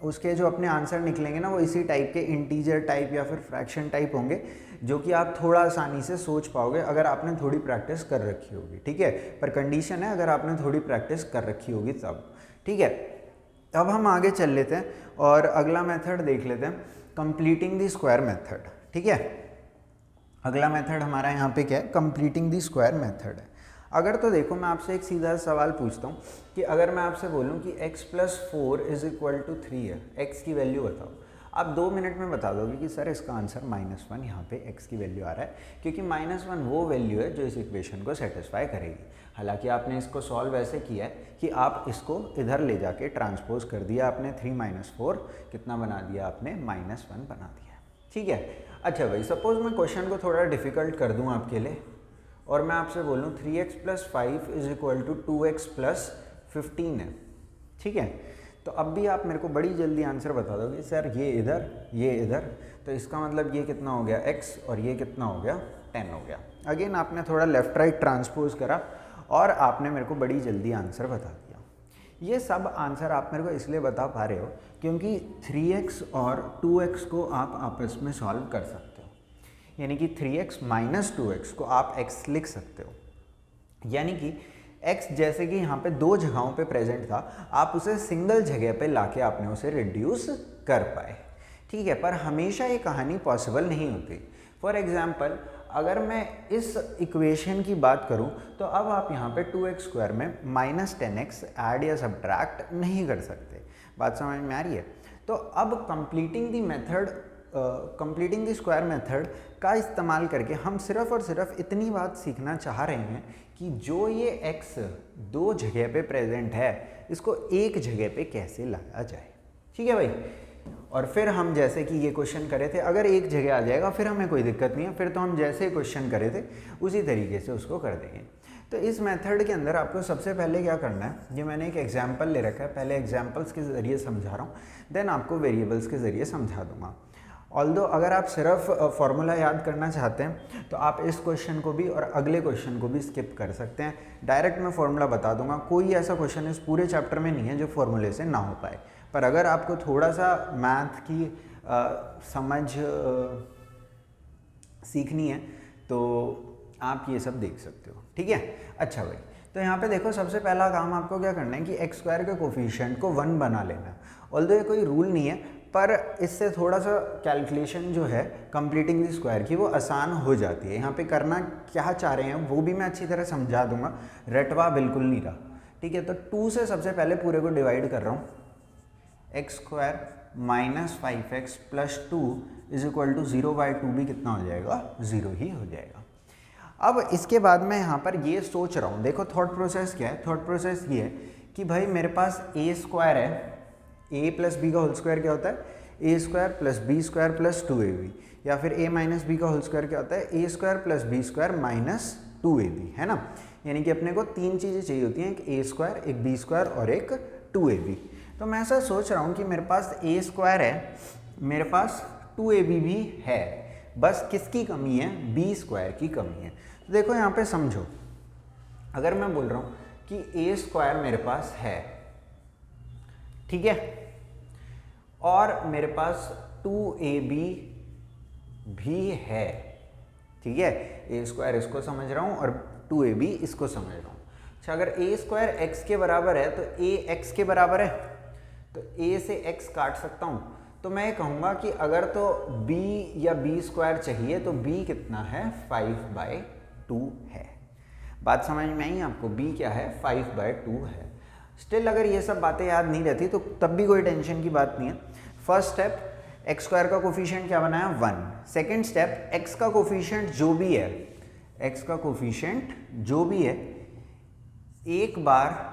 उसके जो अपने आंसर निकलेंगे ना वो इसी टाइप के इंटीजर टाइप या फिर फ्रैक्शन टाइप होंगे, जो कि आप थोड़ा आसानी से सोच पाओगे अगर आपने थोड़ी प्रैक्टिस कर रखी होगी, ठीक है। पर कंडीशन है अगर आपने थोड़ी प्रैक्टिस कर रखी होगी तब, ठीक है। अब हम आगे चल लेते हैं और अगला मेथड देख लेते हैं, कंप्लीटिंग द स्क्वायर मेथड, ठीक है। अगला मेथड हमारा यहाँ पे क्या है, कंप्लीटिंग द स्क्वायर मेथड है। अगर तो देखो मैं आपसे एक सीधा सवाल पूछता हूँ कि अगर मैं आपसे बोलूँ कि x + 4 = 3 है, x की वैल्यू बताओ, आप 2 मिनट में बता दोगे कि सर इसका आंसर -1 यहाँ पे x की वैल्यू आ रहा है, क्योंकि -1 वो वैल्यू है जो इस इक्वेशन को सेटिस्फाई करेगी। हालांकि आपने इसको सॉल्व ऐसे किया है कि आप इसको इधर ले जाके ट्रांसपोज कर दिया आपने, 3 - 4 कितना बना दिया आपने -1 बना दिया, ठीक है। अच्छा भाई, सपोज मैं क्वेश्चन को थोड़ा डिफिकल्ट कर दूँ आपके लिए और मैं आपसे बोलूँ 3x + 5 = 2x + 15 है, ठीक है। तो अब भी आप मेरे को बड़ी जल्दी आंसर बता दोगे सर ये इधर, तो इसका मतलब ये कितना हो गया x और ये कितना हो गया 10 हो गया। अगेन आपने थोड़ा लेफ्ट राइट ट्रांसपोज करा और आपने मेरे को बड़ी जल्दी आंसर बता दिया। ये सब आंसर आप मेरे को इसलिए बता पा रहे हो क्योंकि 3x और 2x को आप आपस में सॉल्व कर सकते हो, यानी कि 3x - 2x को आप x लिख सकते हो, यानी कि x जैसे कि यहाँ पे 2 जगहों पे प्रेजेंट था, आप उसे सिंगल जगह पे लाके आपने उसे रिड्यूस कर पाए, ठीक है। पर हमेशा ये कहानी पॉसिबल नहीं होती। फॉर एग्जाम्पल अगर मैं इस इक्वेशन की बात करूं तो अब आप यहाँ पे 2x² में -10x ऐड या सब्ट्रैक्ट नहीं कर सकते। बात समझ में आ रही है? तो अब कंप्लीटिंग द स्क्वायर मेथड का इस्तेमाल करके हम सिर्फ और सिर्फ इतनी बात सीखना चाह रहे हैं कि जो ये x 2 जगह पे प्रेजेंट है इसको एक जगह पे कैसे लाया जाए, ठीक है भाई। और फिर हम जैसे कि ये क्वेश्चन करे थे, अगर एक जगह आ जाएगा फिर हमें कोई दिक्कत नहीं है, फिर तो हम जैसे क्वेश्चन करे थे उसी तरीके से उसको कर देंगे। तो इस मेथड के अंदर आपको सबसे पहले क्या करना है, ये मैंने एक एग्जाम्पल ले रखा है, पहले एग्जाम्पल्स के ज़रिए समझा रहा हूँ, देन आपको वेरिएबल्स के ज़रिए समझा दूंगा। ऑल्दो अगर आप सिर्फ फॉर्मूला याद करना चाहते हैं तो आप इस क्वेश्चन को भी और अगले क्वेश्चन को भी स्किप कर सकते हैं, डायरेक्ट मैं फॉर्मूला बता दूंगा। कोई ऐसा क्वेश्चन इस पूरे चैप्टर में नहीं है जो फॉर्मूले से ना हो पाए, पर अगर आपको थोड़ा सा मैथ की समझ सीखनी है तो आप ये सब देख सकते हो, ठीक है। अच्छा भाई, तो यहाँ पे देखो सबसे पहला काम आपको क्या करना है कि x² के कोफिशिएंट को 1 बना लेना है। ऑल्दो ये कोई रूल नहीं है, पर इससे थोड़ा सा कैलकुलेशन जो है कंप्लीटिंग द स्क्वायर की वो आसान हो जाती है। यहाँ पे करना क्या चाह रहे हैं वो भी मैं अच्छी तरह समझा दूंगा, रटवा बिल्कुल नहीं रहा, ठीक है। तो 2 से सबसे पहले पूरे को डिवाइड कर रहा हूँ, x² - 5x + 2 = 0/2 भी कितना हो जाएगा 0 ही हो जाएगा। अब इसके बाद मैं यहाँ पर ये सोच रहा हूँ, देखो थॉट प्रोसेस क्या है, थॉट प्रोसेस ये है कि भाई मेरे पास a² है, a + b का होल स्क्वायर क्या होता है a² + b² + 2ab, या फिर a - b का होल स्क्वायर क्या होता है a² + b² - 2ab, है ना। यानी कि अपने को 3 चीज़ें चाहिए होती हैं, एक a², एक b² और एक 2ab। तो मैं ऐसा सोच रहा हूँ कि मेरे पास a² है, मेरे पास 2ab भी है, बस किसकी कमी है b² की कमी है। तो देखो यहाँ पे समझो, अगर मैं बोल रहा हूँ कि a² मेरे पास है, ठीक है, और मेरे पास 2ab भी है, ठीक है, a² इसको समझ रहा हूँ और 2ab इसको समझ रहा हूँ। अच्छा, अगर a² x के बराबर है तो a x के बराबर है, तो a से x काट सकता हूँ, तो मैं ये कहूँगा कि अगर तो b या b स्क्वायर चाहिए तो b कितना है 5/2 है। बात समझ में आई आपको, b क्या है 5/2 है। स्टिल अगर ये सब बातें याद नहीं रहती तो तब भी कोई टेंशन की बात नहीं है। फर्स्ट स्टेप एक्स स्क्वायर का कोफिशिएंट क्या बनाया 1। सेकेंड स्टेप एक्स का कोफिशिएंट जो भी है, एक्स का कोफिशिएंट जो भी है एक बार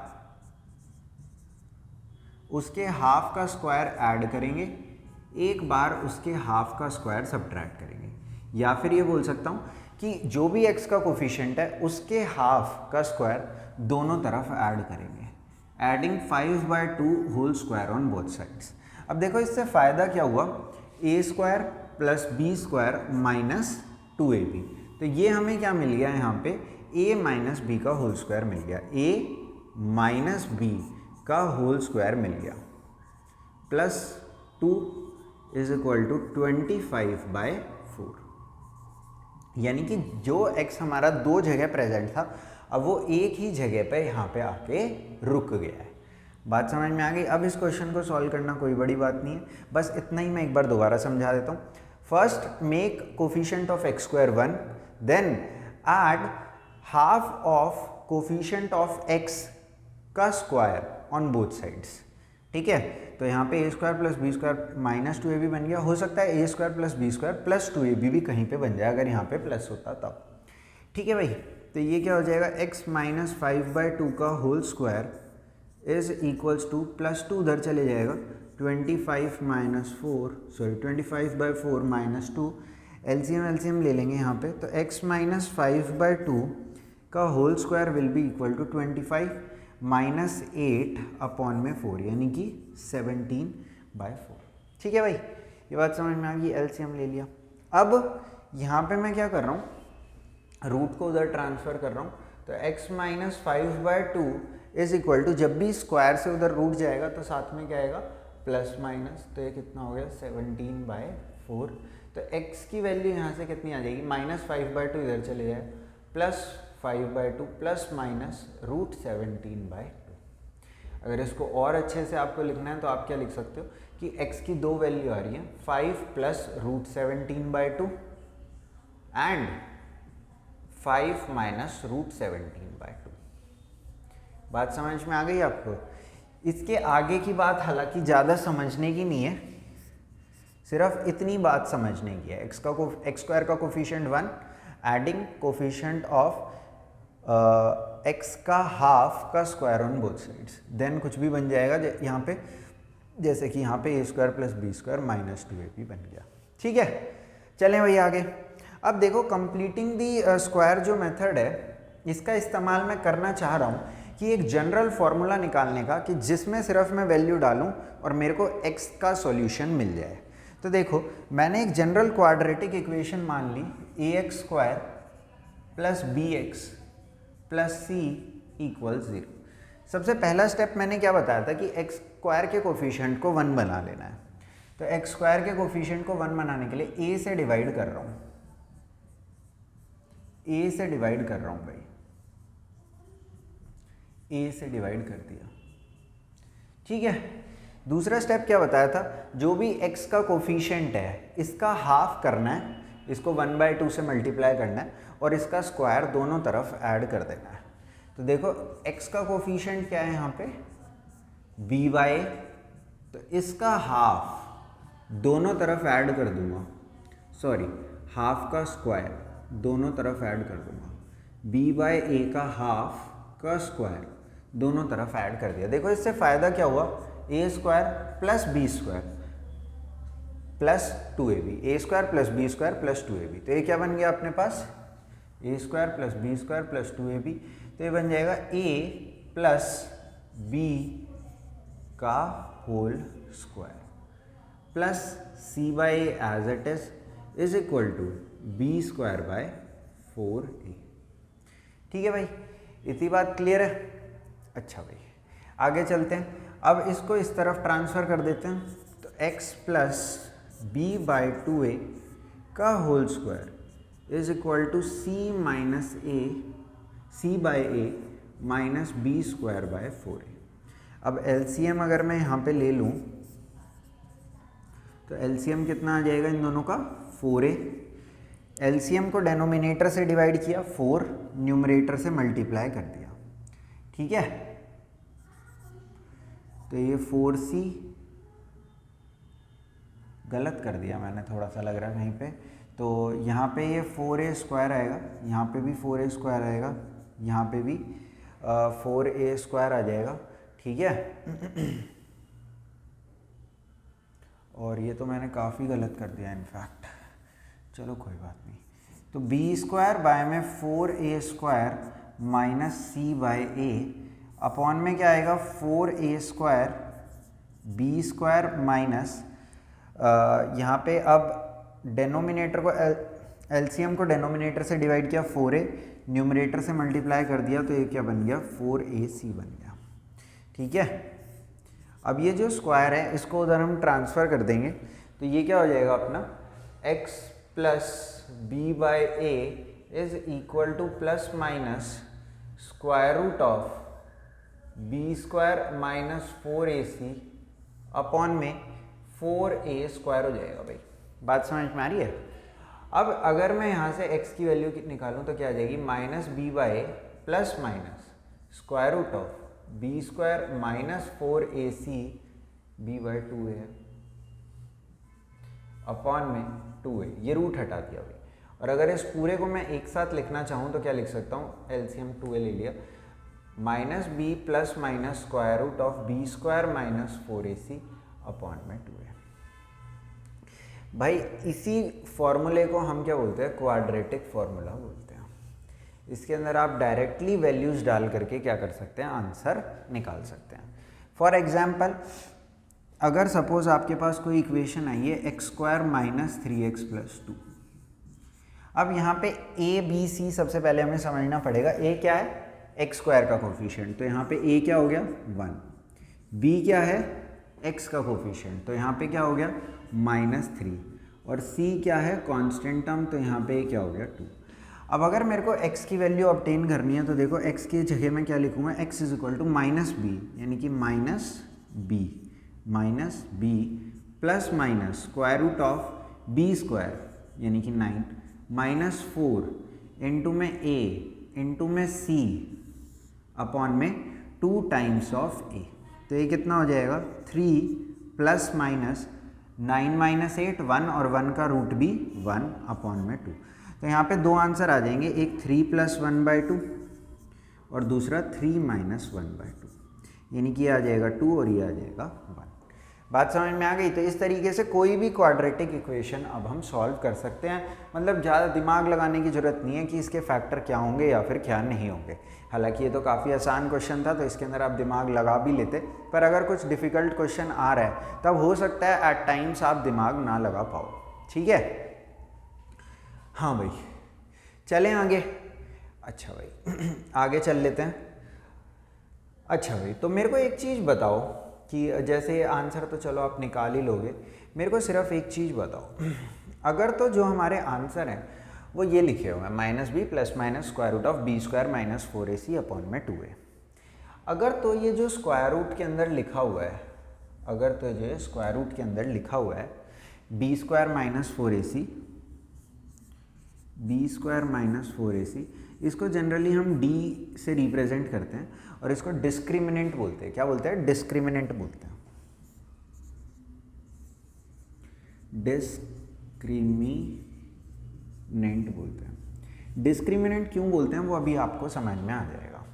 उसके हाफ का स्क्वायर ऐड करेंगे, एक बार उसके हाफ का स्क्वायर सब्ट्रैक्ट करेंगे। या फिर ये बोल सकता हूँ कि जो भी x का कोफिशिएंट है उसके हाफ का स्क्वायर दोनों तरफ ऐड करेंगे, adding 5/2 whole square on both sides. अब देखो इससे फ़ायदा क्या हुआ, a square plus B square minus 2ab। तो ये हमें क्या मिल गया यहाँ पे, a माइनस बी का होल स्क्वायर मिल गया, a माइनस बी का होल स्क्वायर मिल गया, प्लस 2 इज इक्वल टू 25/4। यानी कि जो x हमारा दो जगह प्रेजेंट था अब वो एक ही जगह पे यहाँ पे आके रुक गया है। बात समझ में आ गई। अब इस क्वेश्चन को सॉल्व करना कोई बड़ी बात नहीं है, बस इतना ही मैं एक बार दोबारा समझा देता हूँ। First make coefficient of x square 1, then add half of coefficient of x का स्क्वायर ऑन बोथ साइड्स। ठीक है, तो यहाँ पे a square plus B square minus 2ab बन गया। हो सकता है a square plus B square plus 2ab भी कहीं पे बन जाए अगर यहाँ पे प्लस होता तब। ठीक है भाई, तो ये क्या हो जाएगा, x माइनस 5/2 का whole square is equals to plus 2 उधर चले जाएगा, 25/4 माइनस 2। एलसीएम ले लेंगे यहाँ पे, तो x माइनस 5/2 का whole square will be equal to 25 minus 8 upon में 4 यानी कि 17/4। ठीक है भाई, ये बात समझ में आ गई, एलसीएम ले लिया। अब यहाँ पे मैं क्या कर रहा हूँ, रूट को उधर ट्रांसफ़र कर रहा हूँ, तो x minus 5/2 is equal to, जब भी स्क्वायर से उधर रूट जाएगा तो साथ में क्या आएगा प्लस माइनस, तो ये कितना हो गया 17/4। तो x की वैल्यू यहाँ से कितनी आ जाएगी, माइनस 5/2 इधर चले जाए, प्लस 5/2 प्लस माइनस रूट 17/2। अगर इसको और अच्छे से आपको लिखना है तो आप क्या लिख सकते हो कि x की दो वैल्यू आ रही है, 5 plus root 17/2 and 5 minus root 17/2। बात समझ में आ गई आपको। इसके आगे की बात हालांकि ज़्यादा समझने की नहीं है, सिर्फ इतनी बात समझने की है। एक्स स्क्वायर का coefficient 1, adding coefficient of X का हाफ का square on both sides, then कुछ भी बन जाएगा यहाँ पे, जैसे कि यहाँ पे a square plus B square minus 2ab बन गया। ठीक है, चलें भाई आगे। अब देखो कंप्लीटिंग दी स्क्वायर जो मेथड है इसका इस्तेमाल मैं करना चाह रहा हूँ कि एक जनरल फार्मूला निकालने का कि जिसमें सिर्फ मैं वैल्यू डालूँ और मेरे को x का सॉल्यूशन मिल जाए। तो देखो मैंने एक जनरल क्वाड्रेटिक इक्वेशन मान ली, ax square plus bx plus C equal 0। सबसे पहला स्टेप मैंने क्या बताया था कि x स्क्वायर के कोफिशिएंट को 1 बना लेना है। तो x स्क्वायर के कोफिशिएंट को 1 बनाने के लिए a से डिवाइड कर रहा हूँ, a से डिवाइड कर रहा हूँ भाई, a से डिवाइड कर दिया। ठीक है, दूसरा स्टेप क्या बताया था, जो भी x का कोफिशिएंट है इसका हाफ करना है, इसको 1/2 से मल्टीप्लाई करना है और इसका स्क्वायर दोनों तरफ ऐड कर देना है। तो देखो x का कोफिशिएंट क्या है यहाँ पे by, तो इसका हाफ दोनों तरफ ऐड कर दूंगा, सॉरी हाफ का स्क्वायर दोनों तरफ ऐड कर दूंगा, b/a का हाफ का स्क्वायर दोनों तरफ ऐड कर दिया। देखो इससे फ़ायदा क्या हुआ, a square plus B square plus 2ab, a square plus B square plus 2ab। तो ये क्या बन गया अपने पास, a square plus B square plus 2ab। तो ये बन जाएगा a प्लस b का whole square plus c/a as it is equal to b square by 4a। ठीक है भाई, इतनी बात क्लियर है। अच्छा भाई आगे चलते हैं, अब इसको इस तरफ ट्रांसफ़र कर देते हैं। तो x प्लस b/2a का whole square is equal to c/a minus B square by 4a। अब एलसीएम अगर मैं यहाँ पे ले लूँ तो एलसीएम कितना आ जाएगा इन दोनों का 4a। एलसीएम को डेनोमिनेटर से डिवाइड किया 4, न्यूमरेटर से मल्टीप्लाई कर दिया, ठीक है। तो ये 4c, गलत कर दिया मैंने थोड़ा सा लग रहा है कहीं पे, तो यहाँ पे ये 4a स्क्वायर आएगा, यहाँ पे भी 4a स्क्वायर आएगा, यहाँ पे भी 4a स्क्वायर आ जाएगा, ठीक है। और ये तो मैंने काफ़ी गलत कर दिया इनफैक्ट, चलो कोई बात नहीं। तो b स्क्वायर बाय में 4a square minus c by a upon में क्या आएगा 4a square b square minus यहाँ पे अब डेनोमिनेटर को एलसीएम को डेनोमिनेटर से डिवाइड किया 4a, न्यूमरेटर से मल्टीप्लाई कर दिया तो ये क्या बन गया 4ac बन गया, ठीक है। अब ये जो स्क्वायर है इसको उधर हम ट्रांसफ़र कर देंगे तो ये क्या हो जाएगा अपना x plus B by A is equal to plus minus square root of B square minus 4ac upon में 4a स्क्वायर हो जाएगा। भाई बात समझ में आ रही है। अब अगर मैं यहाँ से x की वैल्यू निकालूँ तो क्या आ जाएगी minus B by A plus minus square root of B square minus 4ac b by 2a है अपॉन में 2a, ये रूट हटा दिया भाई। और अगर इस पूरे को मैं एक साथ लिखना चाहूँ तो क्या लिख सकता हूँ, एलसीएम 2a ले लिया, minus B plus minus square root of B square minus 4ac upon में 2a। भाई इसी फॉर्मूले को हम क्या बोलते हैं, क्वाड्रेटिक फॉर्मूला बोलते हैं। इसके अंदर आप डायरेक्टली वैल्यूज डाल करके क्या कर सकते हैं, आंसर निकाल सकते हैं। फॉर एग्जाम्पल अगर सपोज आपके पास कोई इक्वेशन आई है X square minus 3x plus 2। अब यहाँ पे a b c सबसे पहले हमें समझना पड़ेगा। a क्या है, एक्स स्क्वायर का कोफिशिएंट, तो यहाँ पे a क्या हो गया 1, b क्या है x का कोफिशिएंट, तो यहाँ पे क्या हो गया -3, और c क्या है कांस्टेंट टर्म, तो यहाँ पे क्या हो गया 2। अब अगर मेरे को x की वैल्यू ऑब्टेन करनी है तो देखो x की जगह में क्या लिखूंगा, x is equal to minus B, यानी कि minus B plus minus square root of B square यानी कि 9 माइनस 4 इंटू में a इंटू में c अपॉन में 2 टाइम्स ऑफ a। तो ये कितना हो जाएगा 3 प्लस माइनस 9 माइनस 8 1, और 1 का रूट भी 1 अपॉन में 2। तो यहाँ पे दो आंसर आ जाएंगे, एक 3 प्लस 1/2 और दूसरा 3 माइनस 1/2, यानी कि ये आ जाएगा 2 और ये आ जाएगा 1। बात समझ में आ गई। तो इस तरीके से कोई भी क्वाड्रेटिक इक्वेशन अब हम सॉल्व कर सकते हैं। मतलब ज़्यादा दिमाग लगाने की ज़रूरत नहीं है कि इसके फैक्टर क्या होंगे या फिर क्या नहीं होंगे। हालांकि ये तो काफ़ी आसान क्वेश्चन था तो इसके अंदर आप दिमाग लगा भी लेते, पर अगर कुछ डिफ़िकल्ट क्वेश्चन आ रहा है तब हो सकता है एट टाइम्स आप दिमाग ना लगा पाओ, ठीक है। हाँ भाई चलें आगे। अच्छा भाई आगे चल लेते हैं। अच्छा भाई तो मेरे को एक चीज़ बताओ कि जैसे आंसर तो चलो आप निकाल ही लोगे, मेरे को सिर्फ एक चीज़ बताओ, अगर तो जो हमारे आंसर हैं वो ये लिखे हुए हैं minus B plus minus square root of B square minus 4ac upon में 2a। अगर तो ये जो स्क्वायर रूट के अंदर लिखा हुआ है, अगर तो ये स्क्वायर रूट के अंदर लिखा हुआ है B square minus 4ac, B square minus 4ac, इसको जनरली हम d से रिप्रेजेंट करते हैं और इसको डिस्क्रिमिनेंट बोलते हैं। क्या बोलते हैं, डिस्क्रिमिनेंट बोलते हैं। डिस्क्रिमिनेंट बोलते हैं। डिस्क्रिमिनेंट क्यों बोलते हैं वो अभी आपको समझ में आ जाएगा।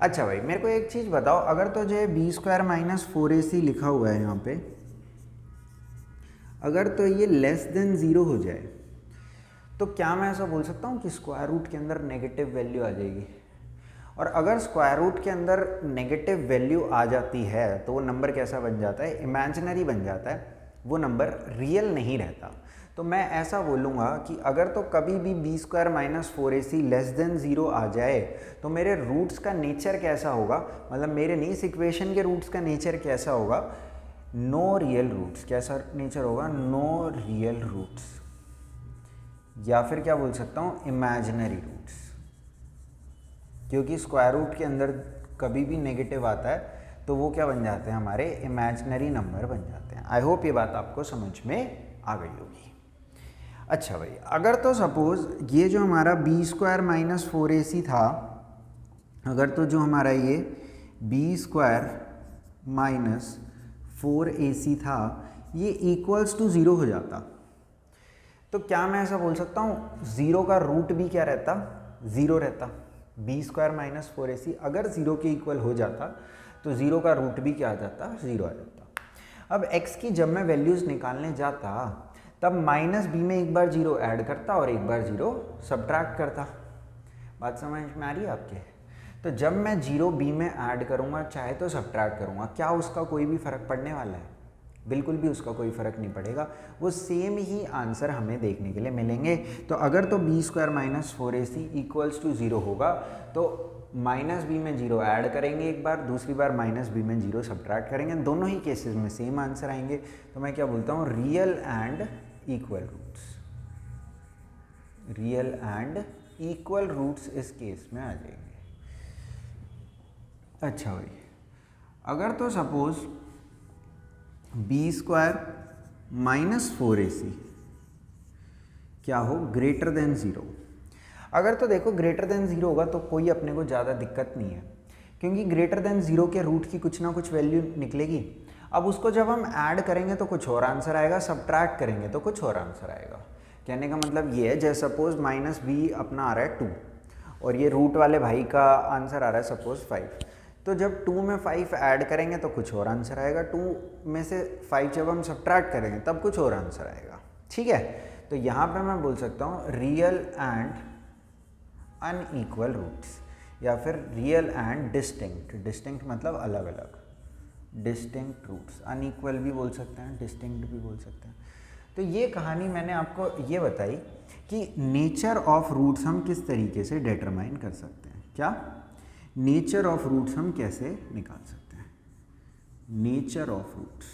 अच्छा भाई मेरे को एक चीज़ बताओ, अगर तो जो है बी स्क्वायर माइनस 4ac लिखा हुआ है यहाँ पे, अगर तो ये लेस देन 0 हो जाए तो क्या मैं ऐसा बोल सकता हूँ कि स्क्वायर रूट के अंदर नेगेटिव वैल्यू आ जाएगी? और अगर स्क्वायर रूट के अंदर नेगेटिव वैल्यू आ जाती है तो वो नंबर कैसा बन जाता है, इमेजिनरी बन जाता है, वो नंबर रियल नहीं रहता। तो मैं ऐसा बोलूँगा कि अगर तो कभी भी B square minus 4ac less than 0 आ जाए तो मेरे रूट्स का नेचर कैसा होगा, मतलब मेरे नहीं इस इक्वेशन के रूट्स का नेचर कैसा होगा, नो रियल रूट्स। कैसा नेचर होगा, नो रियल रूट्स, या फिर क्या बोल सकता हूँ इमेजिनरी रूट्स। क्योंकि स्क्वायर रूट के अंदर कभी भी नेगेटिव आता है तो वो क्या बन जाते हैं, हमारे इमेजिनरी नंबर बन जाते हैं। आई होप ये बात आपको समझ में आ गई होगी। अच्छा भाई, अगर तो सपोज ये जो हमारा बी स्क्वायर माइनस 4ac था, अगर तो जो हमारा ये बी स्क्वायर माइनस 4ac था ये इक्वल्स टू 0 हो जाता, तो क्या मैं ऐसा बोल सकता हूँ 0 का रूट भी क्या रहता, 0 रहता। बी स्क्वायर माइनस 4ac अगर 0 के इक्वल हो जाता तो 0 का रूट भी क्या आ जाता, 0 आ जाता। अब x की जब मैं वैल्यूज़ निकालने जाता तब माइनस बी में एक बार 0 ऐड करता और एक बार 0 सब्ट्रैक्ट करता। बात समझ में आ रही है आपके? तो जब मैं 0 बी में ऐड करूँगा चाहे तो सब्ट्रैक्ट करूँगा, क्या उसका कोई भी फ़र्क पड़ने वाला है? बिल्कुल भी उसका कोई फ़र्क नहीं पड़ेगा, वो सेम ही आंसर हमें देखने के लिए मिलेंगे। तो अगर तो B square minus 4ac equals to 0 होगा तो माइनस बी में 0 ऐड करेंगे एक बार, दूसरी बार माइनस बी में 0 सब्ट्रैक्ट करेंगे, दोनों ही केसेस में सेम आंसर आएंगे। तो मैं क्या बोलता हूँ, real and equal roots, real and equal roots इस केस में आ जाएंगे। अच्छा भाई, अगर तो suppose B square minus 4ac क्या हो, ग्रेटर देन 0। अगर तो देखो ग्रेटर देन 0 होगा तो कोई अपने को ज़्यादा दिक्कत नहीं है, क्योंकि ग्रेटर देन 0 के रूट की कुछ ना कुछ वैल्यू निकलेगी। अब उसको जब हम ऐड करेंगे तो कुछ और आंसर आएगा, सब्ट्रैक्ट करेंगे तो कुछ और आंसर आएगा। कहने का मतलब ये है, जैसे सपोज माइनस बी अपना आ रहा है 2 और ये रूट वाले भाई का आंसर आ रहा है सपोज 5, तो जब 2 में 5 ऐड करेंगे तो कुछ और आंसर आएगा, 2 में से 5 जब हम सब्ट्रैक्ट करेंगे तब कुछ और आंसर आएगा। ठीक है, तो यहाँ पे मैं बोल सकता हूँ रियल एंड अनइक्वल रूट्स, या फिर रियल एंड डिस्टिंक्ट, डिस्टिंक्ट मतलब अलग अलग, डिस्टिंक्ट रूट्स, अनइक्वल भी बोल सकते हैं, डिस्टिंक्ट भी बोल सकते हैं। तो ये कहानी मैंने आपको ये बताई कि नेचर ऑफ रूट्स हम किस तरीके से डिटरमाइन कर सकते हैं। क्या नेचर ऑफ रूट्स हम कैसे निकाल सकते हैं, नेचर ऑफ रूट्स।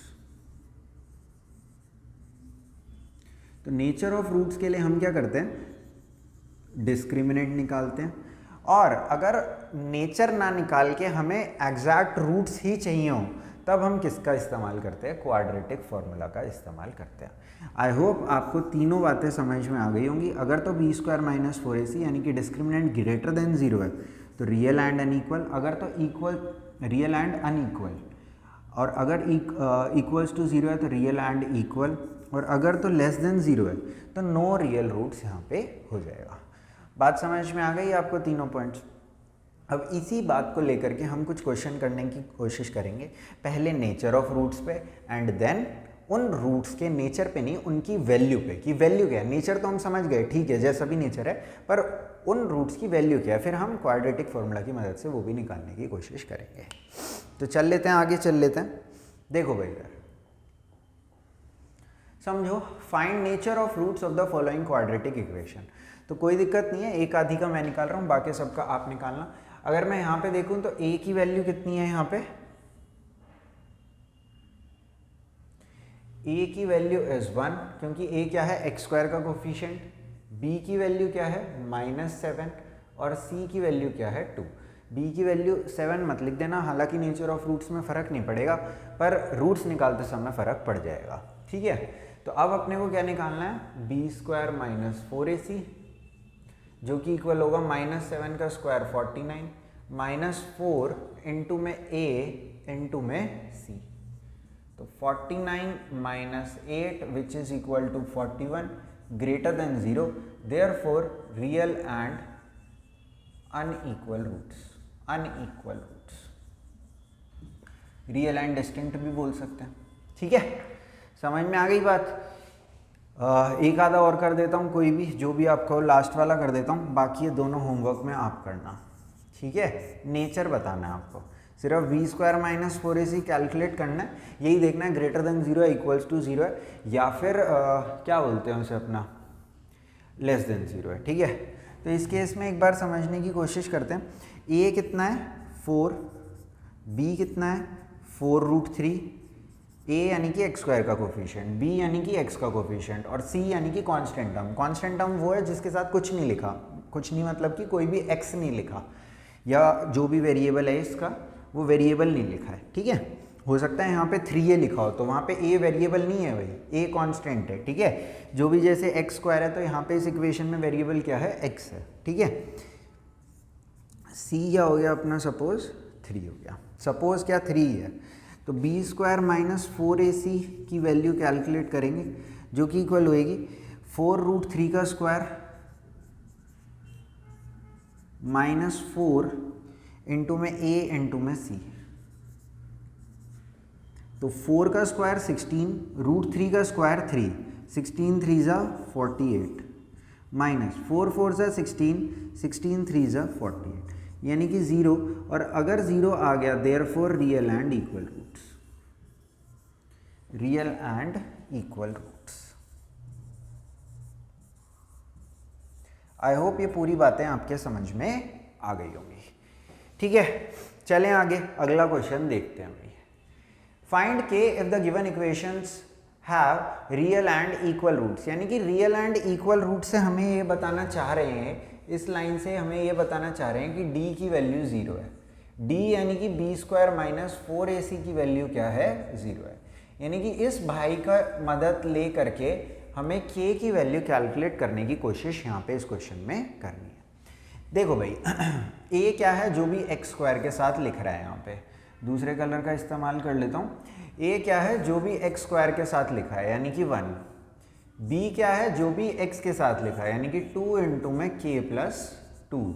तो नेचर ऑफ रूट्स के लिए हम क्या करते हैं, डिस्क्रिमिनेंट निकालते हैं, और अगर नेचर ना निकाल के हमें एग्जैक्ट रूट्स ही चाहिए हो तब हम किसका इस्तेमाल करते हैं, क्वाड्रेटिक फार्मूला का इस्तेमाल करते हैं। आई होप आपको तीनों बातें समझ में आ गई होंगी। अगर तो बी स्क्वायर माइनस 4ac यानी कि डिस्क्रिमिनेंट ग्रेटर देन 0 है तो रियल एंड अनइक्वल, अगर तो इक्वल रियल एंड अनइक्वल, और अगर इक्वल्स टू 0 है तो रियल एंड इक्वल, और अगर तो लेस देन 0 है तो नो रियल रूट्स यहाँ पे हो जाएगा। बात समझ में आ गई आपको तीनों पॉइंट्स? अब इसी बात को लेकर के हम कुछ क्वेश्चन करने की कोशिश करेंगे, पहले नेचर ऑफ रूट्स पे एंड देन उन रूट्स के नेचर पे नहीं, उनकी वैल्यू पे, कि वैल्यू क्या है। नेचर तो हम समझ गए, ठीक है, जैसा भी नेचर है, पर उन रूट्स की वैल्यू क्या है, फिर हम क्वाड्रेटिक फार्मूला की मदद से वो भी निकालने की कोशिश करेंगे। तो चल लेते हैं आगे, चल लेते हैं। देखो भाई इधर समझो, find nature of roots of the following quadratic equation. तो कोई दिक्कत नहीं है, एक आधी का मैं निकाल रहा हूँ, बाकी सबका आप निकालना। अगर मैं यहाँ पे देखूँ तो a की वैल्यू कितनी है, यहाँ पे a की वैल्यू इज 1, क्योंकि a क्या है, x स्क्वायर का कोफिशिएंट, b की वैल्यू क्या है -7, और c की वैल्यू क्या है 2। b की वैल्यू 7 मत लिख देना, हालांकि नेचर ऑफ रूट्स में फ़र्क नहीं पड़ेगा, पर रूट्स निकालते समय फ़र्क पड़ जाएगा। ठीक है, तो अब अपने को क्या निकालना है, बी स्क्वायर माइनस 4ac जो कि इक्वल होगा -7 का स्क्वायर 49, -4 इंटू में a इंटू में c, तो 49 minus 8 which is equal to 41 greater than 0, therefore real and unequal roots, unequal roots, real and distinct भी बोल सकते हैं। ठीक है, समझ में आ गई बात? एक आधा और कर देता हूँ, कोई भी जो भी आपको, लास्ट वाला कर देता हूँ, बाकी ये दोनों होमवर्क में आप करना। ठीक है, नेचर बताना है आपको, सिर्फ B square minus 4ac calculate करना है, यही देखना है ग्रेटर देन 0 है, इक्वल्स टू 0 है, या फिर क्या बोलते हैं उसे अपना, लेस देन 0 है। ठीक है, तो इस केस में एक बार समझने की कोशिश करते हैं। a कितना है 4, b कितना है 4√3, a यानी कि x स्क्वायर का कोफिशिएंट, b यानी कि x का कोफिशिएंट, और c यानी कि कांस्टेंट टर्म। कांस्टेंट टर्म वो है जिसके साथ कुछ नहीं लिखा, कुछ नहीं मतलब कि कोई भी x नहीं लिखा, या जो भी वेरिएबल है इसका वो वेरिएबल नहीं लिखा है, ठीक है। हो सकता है यहाँ पे 3a लिखा हो, तो वहाँ पे a वेरिएबल नहीं है भाई, a कांस्टेंट है, ठीक है। जो भी जैसे x स्क्वायर है तो यहाँ पे इस इक्वेशन में वेरिएबल क्या है, x है, ठीक है। c क्या हो गया अपना, सपोज 3 हो गया, सपोज क्या 3 है, तो बी स्क्वायर माइनस 4ac की वैल्यू कैलकुलेट करेंगे जो कि इक्वल होएगी 4√3 का स्क्वायर माइनस 4 इंटू में a इंटू में c। तो 4 का स्क्वायर 16, √3 का स्क्वायर 3, 16 3 ज़ा 48 माइनस 4 4 ज़ा 16, 16 3 ज़ा 48, यानी कि 0। और अगर 0 आ गया therefore real and equal roots, real and equal roots. I hope ये पूरी बातें आपके समझ में आ गई होंगी, ठीक है। चलें आगे, अगला क्वेश्चन देखते हैं। Find K if the given equations have real and equal roots, यानी कि रियल एंड इक्वल रूट से हमें ये बताना चाह रहे हैं, इस लाइन से हमें ये बताना चाह रहे हैं कि d की वैल्यू 0 है। d यानी कि बी स्क्वायर माइनस 4ac की वैल्यू क्या है, 0 है। यानी कि इस भाई का मदद ले करके हमें k की वैल्यू कैलकुलेट करने की कोशिश यहाँ पे इस क्वेश्चन में करनी है। देखो भाई a क्या है, जो भी x स्क्वायर के साथ लिख रहा है, यहाँ पे दूसरे कलर का इस्तेमाल कर लेता हूँ। a क्या है, जो भी x स्क्वायर के साथ लिखा है यानी कि 1। b क्या है, जो भी x के साथ लिखा है यानी कि 2 इंटू में k प्लस 2।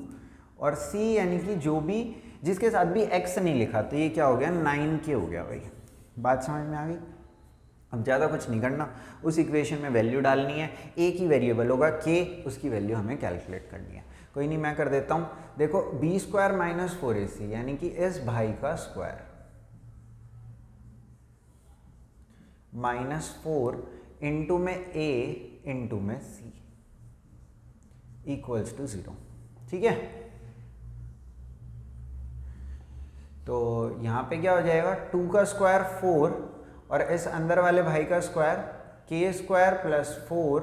और c यानी कि जो भी जिसके साथ भी x नहीं लिखा, तो ये क्या हो गया, 9k हो गया भाई। बात समझ में आ गई। अब ज़्यादा कुछ नहीं करना, उस इक्वेशन में वैल्यू डालनी है, a की वेरिएबल होगा k, उसकी वैल्यू हमें कैलकुलेट करनी है। कोई नहीं, मैं कर देता हूँ। देखो बी स्क्वायर माइनस 4ac यानी कि इस भाई का स्क्वायर माइनस 4 इंटू में a इंटू में c इक्वल्स टू 0, ठीक है। तो यहाँ पे क्या हो जाएगा, 2 का स्क्वायर 4 और इस अंदर वाले भाई का square k square plus 4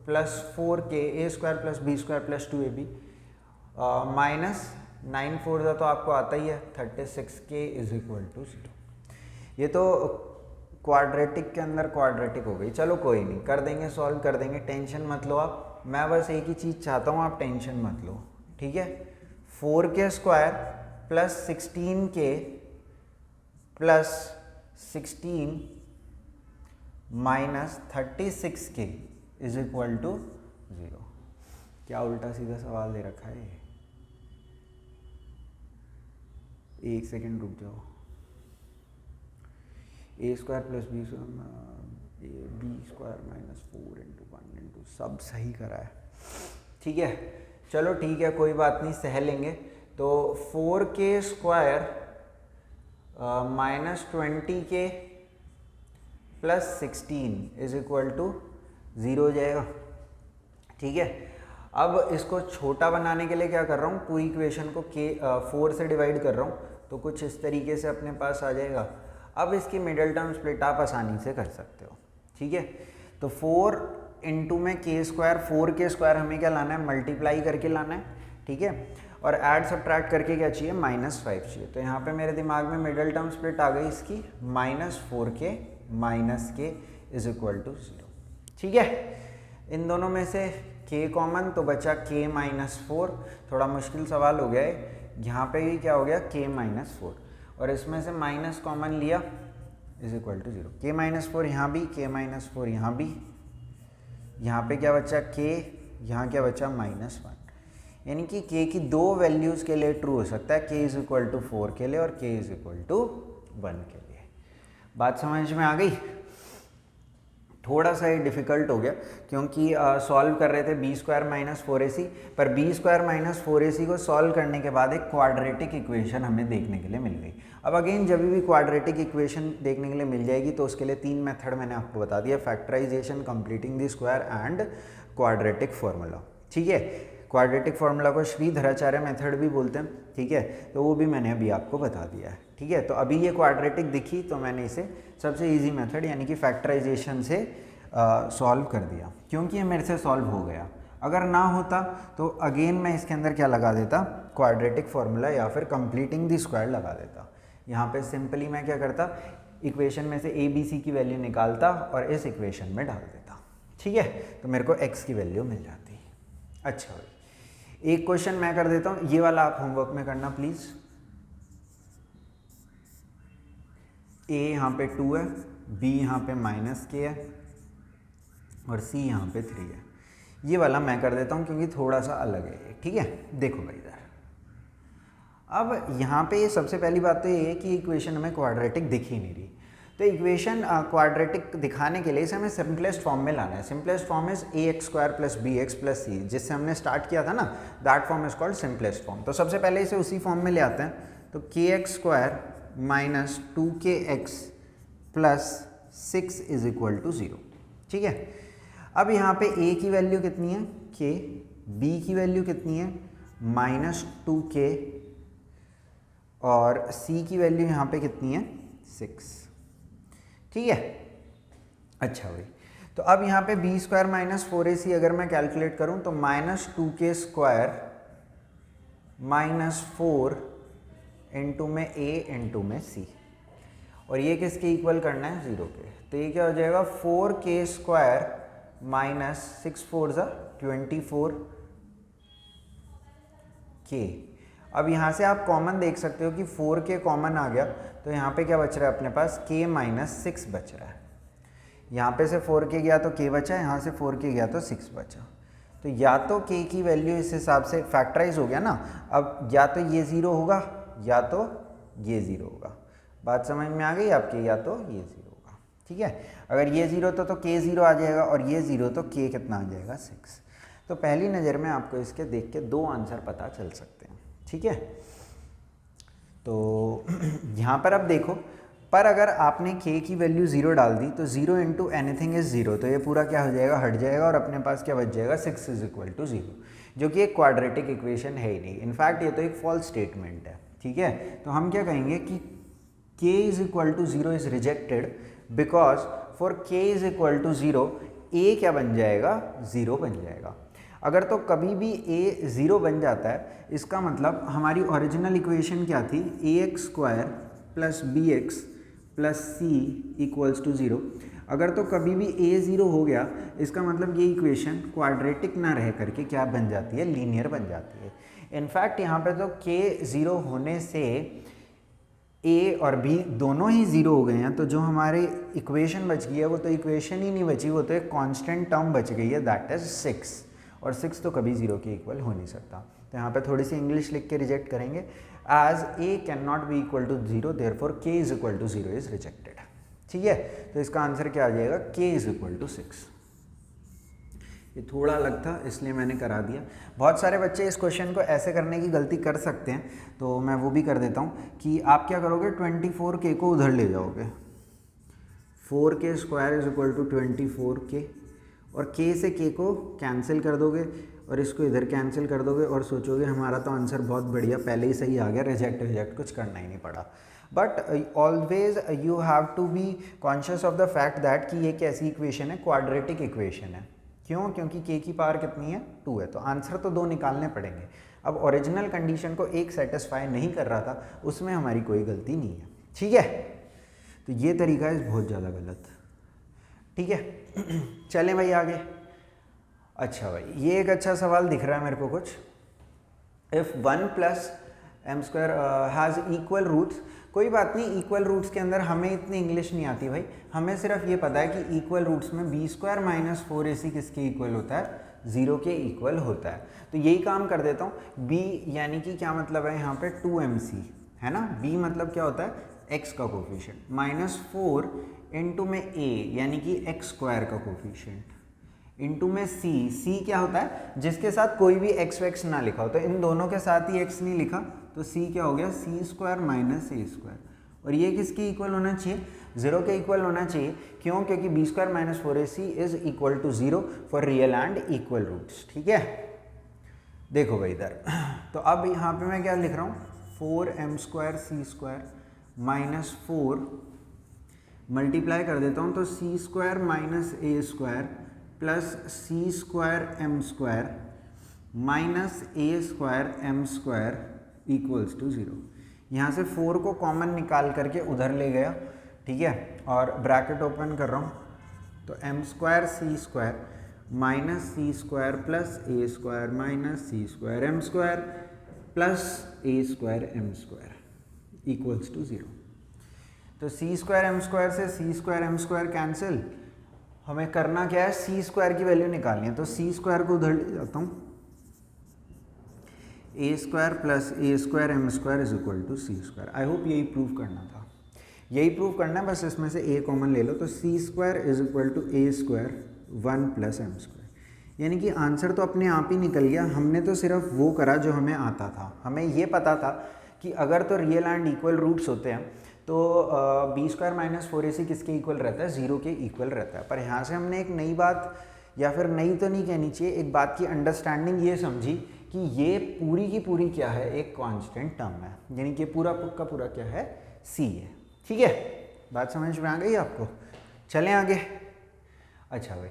plus 4k a square plus b square plus 2ab minus 9 4 का तो आपको आता ही है 36k इज इक्वल टू 0। ये तो क्वाड्रेटिक के अंदर क्वाड्रेटिक हो गई, चलो कोई नहीं, कर देंगे, सॉल्व कर देंगे, टेंशन मत लो आप। मैं बस एक ही चीज़ चाहता हूँ, आप टेंशन मत लो, ठीक है। 4k square plus 16k plus 16 minus 36k is equal to 0। क्या उल्टा सीधा सवाल दे रखा है, एक सेकेंड रुक जाओ। a square plus B square minus 4 into 1 into, सब सही करा है, ठीक है। चलो ठीक है, कोई बात नहीं, सह लेंगे। तो 4k square minus 20k plus 16 is equal to 0 हो जाएगा, ठीक है। अब इसको छोटा बनाने के लिए क्या कर रहा हूँ, पूरी इक्वेशन को 4 से डिवाइड कर रहा हूँ, तो कुछ इस तरीके से अपने पास आ जाएगा। अब इसकी मिडल टर्म स्प्लिट आप आसानी से कर सकते हो, ठीक है। तो 4 इंटू में k स्क्वायर, 4k स्क्वायर हमें क्या लाना है, मल्टीप्लाई करके लाना है, ठीक है। और ऐड सब्ट्रैक्ट करके क्या चाहिए, -5 चाहिए। तो यहाँ पे मेरे दिमाग में मिडल टर्म स्प्लिट आ गई इसकी, -4k minus k is equal to 0, ठीक है। इन दोनों में से k कॉमन, तो बचा k माइनस 4। थोड़ा मुश्किल सवाल हो गया है, यहाँ पे भी क्या हो गया, k माइनस 4, और इसमें से माइनस कॉमन लिया is equal to 0। k minus 4 यहाँ भी, k माइनस 4 यहाँ भी, यहाँ पे क्या बचा k, यहाँ क्या बचा -1। यानी कि k की दो वैल्यूज़ के लिए ट्रू हो सकता है, k इज इक्वल टू 4 के लिए और k इज इक्वल टू 1 के लिए। बात समझ में आ गई। थोड़ा सा ये डिफ़िकल्ट हो गया क्योंकि सॉल्व कर रहे थे बी स्क्वायर माइनस 4ac, पर बी स्क्वायर माइनस 4ac को सॉल्व करने के बाद एक क्वाड्रेटिक इक्वेशन हमें देखने के लिए मिल गई। अब अगेन जब भी क्वाड्रेटिक इक्वेशन देखने के लिए मिल जाएगी तो उसके लिए 3 मेथड मैंने आपको बता दिया, factorisation, completing the square and quadratic formula, ठीक है। क्वाड्रेटिक फार्मूला को श्रीधराचार्य मेथड भी बोलते हैं, ठीक है, तो वो भी मैंने अभी आपको बता दिया है, ठीक है। तो अभी ये क्वाड्रेटिक दिखी तो मैंने इसे सबसे इजी मेथड यानी कि फैक्टराइजेशन से सॉल्व कर दिया, क्योंकि ये मेरे से सॉल्व हो गया। अगर ना होता तो अगेन मैं इसके अंदर क्या लगा देता, क्वाड्रेटिक फार्मूला या फिर कंप्लीटिंग द स्क्वायर लगा देता। यहाँ पे सिंपली मैं क्या करता, इक्वेशन में से ए बी सी की वैल्यू निकालता और इस इक्वेशन में डाल देता, ठीक है, तो मेरे को एक्स की वैल्यू मिल जाती। अच्छा भाई, एक क्वेश्चन मैं कर देता हूँ, ये वाला आप होमवर्क में करना प्लीज़। ए यहाँ पे 2 है, बी यहाँ पे -k है और सी यहाँ पे 3 है। ये वाला मैं कर देता हूँ क्योंकि थोड़ा सा अलग है, ठीक है। देखो भाई इधर, अब यहाँ पे ये सबसे पहली बात तो ये है कि इक्वेशन हमें क्वाड्रेटिक दिख ही नहीं रही, तो इक्वेशन क्वाड्रेटिक दिखाने के लिए इसे हमें सिंपलेस्ट फॉर्म में लाना है। Simplest form is ax² + bx + c, जिससे हमने स्टार्ट किया था ना, that form is called simplest form. तो सबसे पहले इसे उसी फॉर्म में ले आते हैं, तो kx² - 2kx + 6 = 0, ठीक है। अब यहाँ पे a की वैल्यू कितनी है k, b की वैल्यू कितनी है -2k और c की वैल्यू यहाँ पे कितनी है 6, ठीक है। अच्छा भाई, तो अब यहाँ पे b² - 4ac अगर मैं कैलकुलेट करूँ तो -2k² - 4 इंटू में a इंटू में c, और ये किसके इक्वल करना है 0 के, तो ये क्या हो जाएगा 4k² - 6 4 24k। अब यहाँ से आप कॉमन देख सकते हो कि 4k कॉमन आ गया, तो यहाँ पे क्या बच रहा है अपने पास k - 6 बच रहा है। यहाँ पे से 4k गया तो k बचा, यहाँ से 4k गया तो 6 बचा, तो या तो k की वैल्यू इस हिसाब से फैक्टराइज हो गया ना, अब या तो ये 0 होगा या तो ये 0 होगा। बात समझ में आ गई आपकी, या तो ये 0 होगा, ठीक है। अगर ये 0 तो k 0 आ जाएगा और ये 0 तो k कितना आ जाएगा 6। तो पहली नज़र में आपको इसके देख के 2 आंसर पता चल सकते हैं, ठीक है। तो यहाँ पर अब देखो, पर अगर आपने k की वैल्यू 0 डाल दी तो 0 इंटू एनीथिंग इज 0, तो ये पूरा क्या हो जाएगा, हट जाएगा और अपने पास क्या बच जाएगा 6 = 0, जो कि एक क्वाड्रेटिक इक्वेशन है ही नहीं। इनफैक्ट ये तो एक फॉल्स स्टेटमेंट है, ठीक है। तो हम क्या कहेंगे कि k = 0 is rejected because for k = 0 a क्या बन जाएगा 0 बन जाएगा। अगर तो कभी भी a 0 बन जाता है, इसका मतलब हमारी ओरिजिनल इक्वेशन क्या थी, ax² + bx + c = 0। अगर तो कभी भी a 0 हो गया, इसका मतलब ये इक्वेशन क्वाड्रेटिक ना रह करके क्या बन जाती है, लीनियर बन जाती है। इनफैक्ट यहाँ पे तो k 0 होने से a और b दोनों ही 0 हो गए हैं, तो जो हमारे इक्वेशन बच गई है वो तो इक्वेशन ही नहीं बची, वो तो एक कांस्टेंट टर्म बच गई है, दैट इज 6, और 6 तो कभी 0 के इक्वल हो नहीं सकता। तो यहाँ पे थोड़ी सी इंग्लिश लिख के रिजेक्ट करेंगे, as a can not be equal to 0 therefore k = 0 is rejected, ठीक है। तो इसका आंसर क्या आ जाएगा, k = 6। ये थोड़ा अलग था इसलिए मैंने करा दिया। बहुत सारे बच्चे इस क्वेश्चन को ऐसे करने की गलती कर सकते हैं, तो मैं वो भी कर देता हूँ कि आप क्या करोगे, 24k को उधर ले जाओगे, 4k² = 24k, और k से k को कैंसिल कर दोगे और इसको इधर कैंसिल कर दोगे और सोचोगे हमारा तो आंसर बहुत बढ़िया पहले ही सही आ गया, रिजेक्ट कुछ करना ही नहीं पड़ा। But always you have to be conscious of the fact that कि ये कैसी इक्वेशन है, क्वाड्रेटिक इक्वेशन है। क्यों? क्योंकि k की पावर कितनी है 2 है, तो आंसर तो 2 निकालने पड़ेंगे। अब ओरिजिनल कंडीशन को एक सेटिस्फाई नहीं कर रहा था, उसमें हमारी कोई गलती नहीं है, ठीक है। तो ये तरीका है बहुत ज़्यादा गलत, ठीक है। चलें भाई आगे। अच्छा भाई, ये एक अच्छा सवाल दिख रहा है मेरे को कुछ, if 1 + m² has equal roots. कोई बात नहीं, इक्वल रूट्स के अंदर हमें इतनी इंग्लिश नहीं आती भाई, हमें सिर्फ ये पता है कि इक्वल रूट्स में b² - 4ac किसके इक्वल होता है, 0 के इक्वल होता है। तो यही काम कर देता हूँ, b यानी कि क्या मतलब है यहाँ पे 2mc है ना, b मतलब क्या होता है x का कोफिशिएंट, -4 इंटू में a यानी कि x² का कोफिशिएंट इंटू में c क्या होता है, जिसके साथ कोई भी x ना लिखा हो, तो इन दोनों के साथ ही x नहीं लिखा, तो c क्या हो गया c² - a², और ये किसके इक्वल होना चाहिए, 0 के इक्वल होना चाहिए। क्यों? क्योंकि b² - 4ac is equal to 0 for real and equal roots, ठीक है। देखो भाई इधर, तो अब यहाँ पे मैं क्या लिख रहा हूँ, 4m² c² - 4 मल्टीप्लाई कर देता हूँ, तो c² - a² plus c² m² - a² m² equals to 0। यहाँ से 4 को कॉमन निकाल करके उधर ले गया, ठीक है, और ब्रैकेट ओपन कर रहा हूँ, तो m square C square minus C square plus A square minus C square M square plus A square M square equals to 0। तो सी स्क्वायर एम स्क्वायर से C square M square cancel, हमें करना क्या है, सी square की value निकालनी है। तो सी स्क्वायर को उधर ले जाता हूँ, A square plus A square M square is equal to C square. I hope यही प्रूव करना था, यही प्रूव करना है, बस इसमें से ए कॉमन ले लो। तो C square is equal to A square 1 plus M square, यानी कि आंसर तो अपने आप ही निकल गया। हमने तो सिर्फ वो करा जो हमें आता था। हमें ये पता था कि अगर तो रियल एंड इक्वल रूट्स होते हैं तो बी स्क्वायर माइनस 4ac किसके इक्वल रहता है, 0 के इक्वल रहता है। पर यहाँ से हमने एक नई बात, या फिर नई तो नहीं कहनी चाहिए, एक बात की अंडरस्टैंडिंग ये समझी कि ये पूरी की पूरी क्या है, एक कांस्टेंट टर्म है, यानी कि पूरा का पूरा क्या है, c है। ठीक है, बात समझ में आ गई आपको? चलें आगे। अच्छा भाई,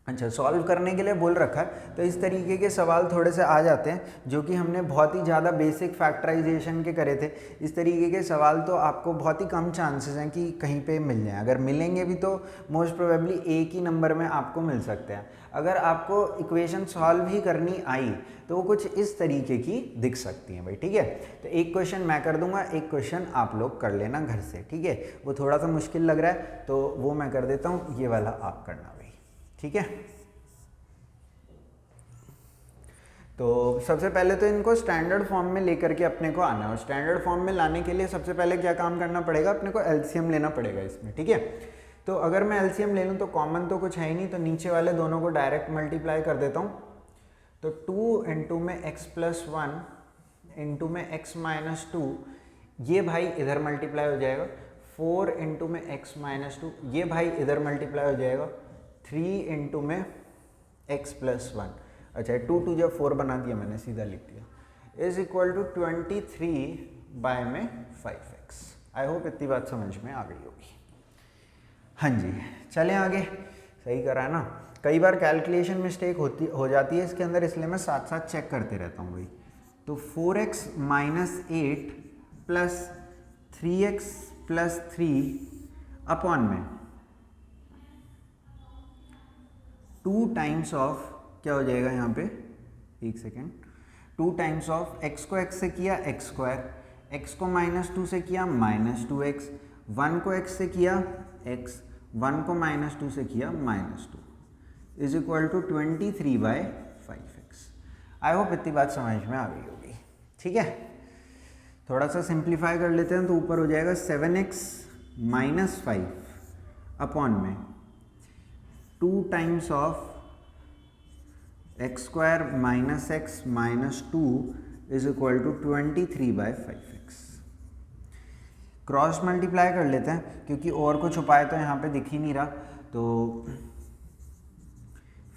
अच्छा सॉल्व करने के लिए बोल रखा है, तो इस तरीके के सवाल थोड़े से आ जाते हैं जो कि हमने बहुत ही ज़्यादा बेसिक फैक्टराइजेशन के करे थे। इस तरीके के सवाल तो आपको बहुत ही कम चांसेस हैं कि कहीं पे मिल जाएं, अगर मिलेंगे भी तो मोस्ट प्रोबेबली एक ही नंबर में आपको मिल सकते हैं। अगर आपको इक्वेशन सॉल्व ही करनी आई तो वो कुछ इस तरीके की दिख सकती हैं भाई। ठीक है, तो एक क्वेश्चन मैं कर दूंगा, एक क्वेश्चन आप लोग कर लेना घर से। ठीक है, वो थोड़ा सा मुश्किल लग रहा है तो वो मैं कर देता हूँ, ये वाला आप करना भाई। ठीक है, तो सबसे पहले तो इनको स्टैंडर्ड फॉर्म में लेकर के अपने को आना है, और स्टैंडर्ड फॉर्म में लाने के लिए सबसे पहले क्या काम करना पड़ेगा, अपने को एलसीएम लेना पड़ेगा इसमें। ठीक है, तो अगर मैं एलसीएम ले लूँ तो कॉमन तो कुछ है ही नहीं, तो नीचे वाले दोनों को डायरेक्ट मल्टीप्लाई कर देता हूँ। तो 2 इंटू में x प्लस 1 इंटू में x माइनस 2, ये भाई इधर मल्टीप्लाई हो जाएगा। 4 इंटू में x माइनस 2, ये भाई इधर मल्टीप्लाई हो जाएगा। 3 इंटू में x प्लस 1, अच्छा 2 जब 4 बना दिया मैंने, सीधा लिख दिया, इज इक्वल टू 23 बाय में 5x। आई होप इतनी बात समझ में आ गई होगी। हाँ जी, चलें आगे। सही करा है ना? कई बार कैलकुलेशन मिस्टेक हो जाती है इसके अंदर, इसलिए मैं साथ साथ चेक करते रहता हूँ भाई। तो 4x minus 8 plus 3x plus 3 upon में 2 टाइम्स ऑफ, क्या हो जाएगा यहाँ पे, एक सेकेंड, 2 टाइम्स ऑफ x को x से किया x स्क्वायर, x को माइनस 2 से किया माइनस 2x, 1 को x से किया x, 1 को माइनस 2 से किया minus 2, is equal to 23 by 5x। I hope इतनी बात समझ में आ गई होगी। ठीक है, थोड़ा सा सिंप्लीफाई कर लेते हैं, तो ऊपर हो जाएगा 7x माइनस 5 अपॉन में 2 times of x square minus x minus 2 is equal to 23 by 5x। Cross multiply कर लेते हैं, क्योंकि और कुछ उपाय तो यहाँ पे दिख ही नहीं रहा। तो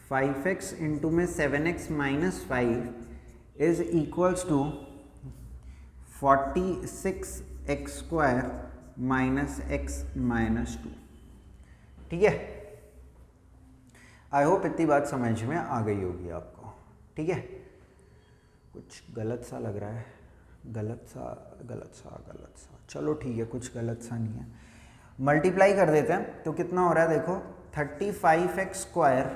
5x इंटू में 7x minus 5 is equals to 46x square minus x minus 2। ठीक है, आई होप इतनी बात समझ में आ गई होगी आपको। ठीक है, कुछ गलत सा लग रहा है, गलत सा, चलो ठीक है, कुछ गलत सा नहीं है। मल्टीप्लाई कर देते हैं तो कितना हो रहा है, देखो 35x square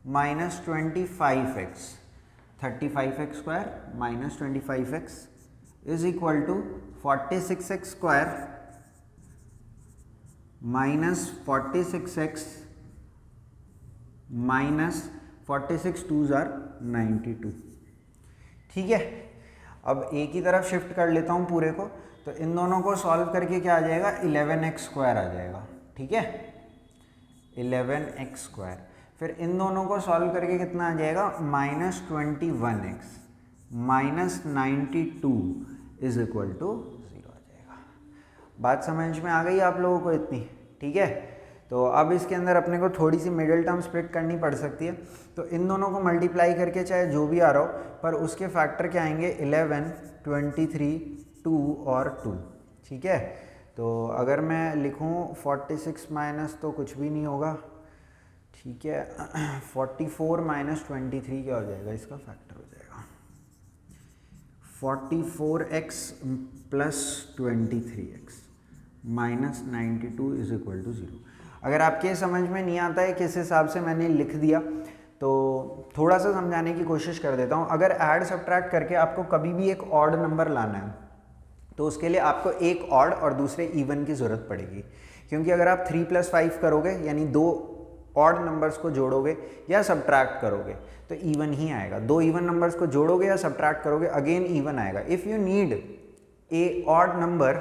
minus 25x, 35x square minus 25x is equal to 46x square minus 46x minus 46 2s are 92। ठीक है, अब एक ही तरफ शिफ्ट कर लेता हूँ पूरे को, तो इन दोनों को सॉल्व करके क्या आ जाएगा, 11x स्क्वायर आ जाएगा। ठीक है, 11x स्क्वायर, फिर इन दोनों को सॉल्व करके कितना आ जाएगा, minus 21x minus 92 is equal to 0 आ जाएगा। बात समझ में आ गई आप लोगों को इतनी? ठीक है, तो अब इसके अंदर अपने को थोड़ी सी मिडिल टर्म स्प्लिट करनी पड़ सकती है। तो इन दोनों को मल्टीप्लाई करके चाहे जो भी आ रहा हो, पर उसके फैक्टर क्या आएंगे, 11, 23, 2 और 2। ठीक है, तो अगर मैं लिखूं 46 माइनस तो कुछ भी नहीं होगा। ठीक है, 44 माइनस 23 क्या हो जाएगा, इसका फैक्टर हो जाएगा 44x plus 23x minus 92 is equal to 0। अगर आपके समझ में नहीं आता है किस हिसाब से मैंने लिख दिया तो थोड़ा सा समझाने की कोशिश कर देता हूँ। अगर ऐड सब्ट्रैक्ट करके आपको कभी भी एक ऑड नंबर लाना है तो उसके लिए आपको एक ऑड और दूसरे इवन की ज़रूरत पड़ेगी, क्योंकि अगर आप 3 + 5 करोगे यानी 2 ऑड नंबर्स को जोड़ोगे या सब्ट्रैक्ट करोगे तो इवन ही आएगा। 2 इवन नंबर्स को जोड़ोगे या सब्ट्रैक्ट करोगे अगेन इवन आएगा। If you need a odd number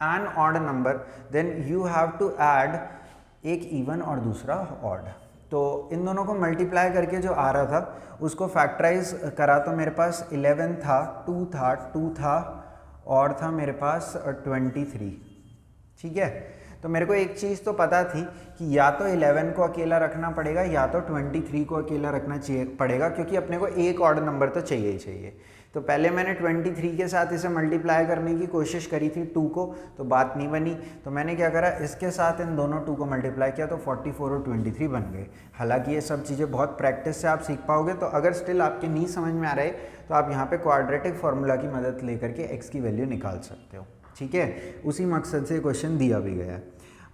an odd number then you have to add एक इवन और दूसरा ऑड। तो इन दोनों को मल्टीप्लाई करके जो आ रहा था उसको फैक्टराइज करा तो मेरे पास 11 था, 2 था और था मेरे पास 23। ठीक है, तो मेरे को एक चीज़ तो पता थी कि या तो 11 को अकेला रखना पड़ेगा या तो 23 को अकेला रखना चाहिए पड़ेगा, क्योंकि अपने को एक ऑड नंबर तो चाहिए ही चाहिए। तो पहले मैंने 23 के साथ इसे मल्टीप्लाई करने की कोशिश करी थी 2 को, तो बात नहीं बनी। तो मैंने क्या करा, इसके साथ इन दोनों 2 को मल्टीप्लाई किया तो 44 और 23 बन गए। हालांकि ये सब चीज़ें बहुत प्रैक्टिस से आप सीख पाओगे। तो अगर स्टिल आपके नहीं समझ में आ रहा है तो आप यहाँ पे क्वाड्रेटिक फार्मूला की मदद लेकर के x की वैल्यू निकाल सकते हो। ठीक है, उसी मकसद से क्वेश्चन दिया भी गया है।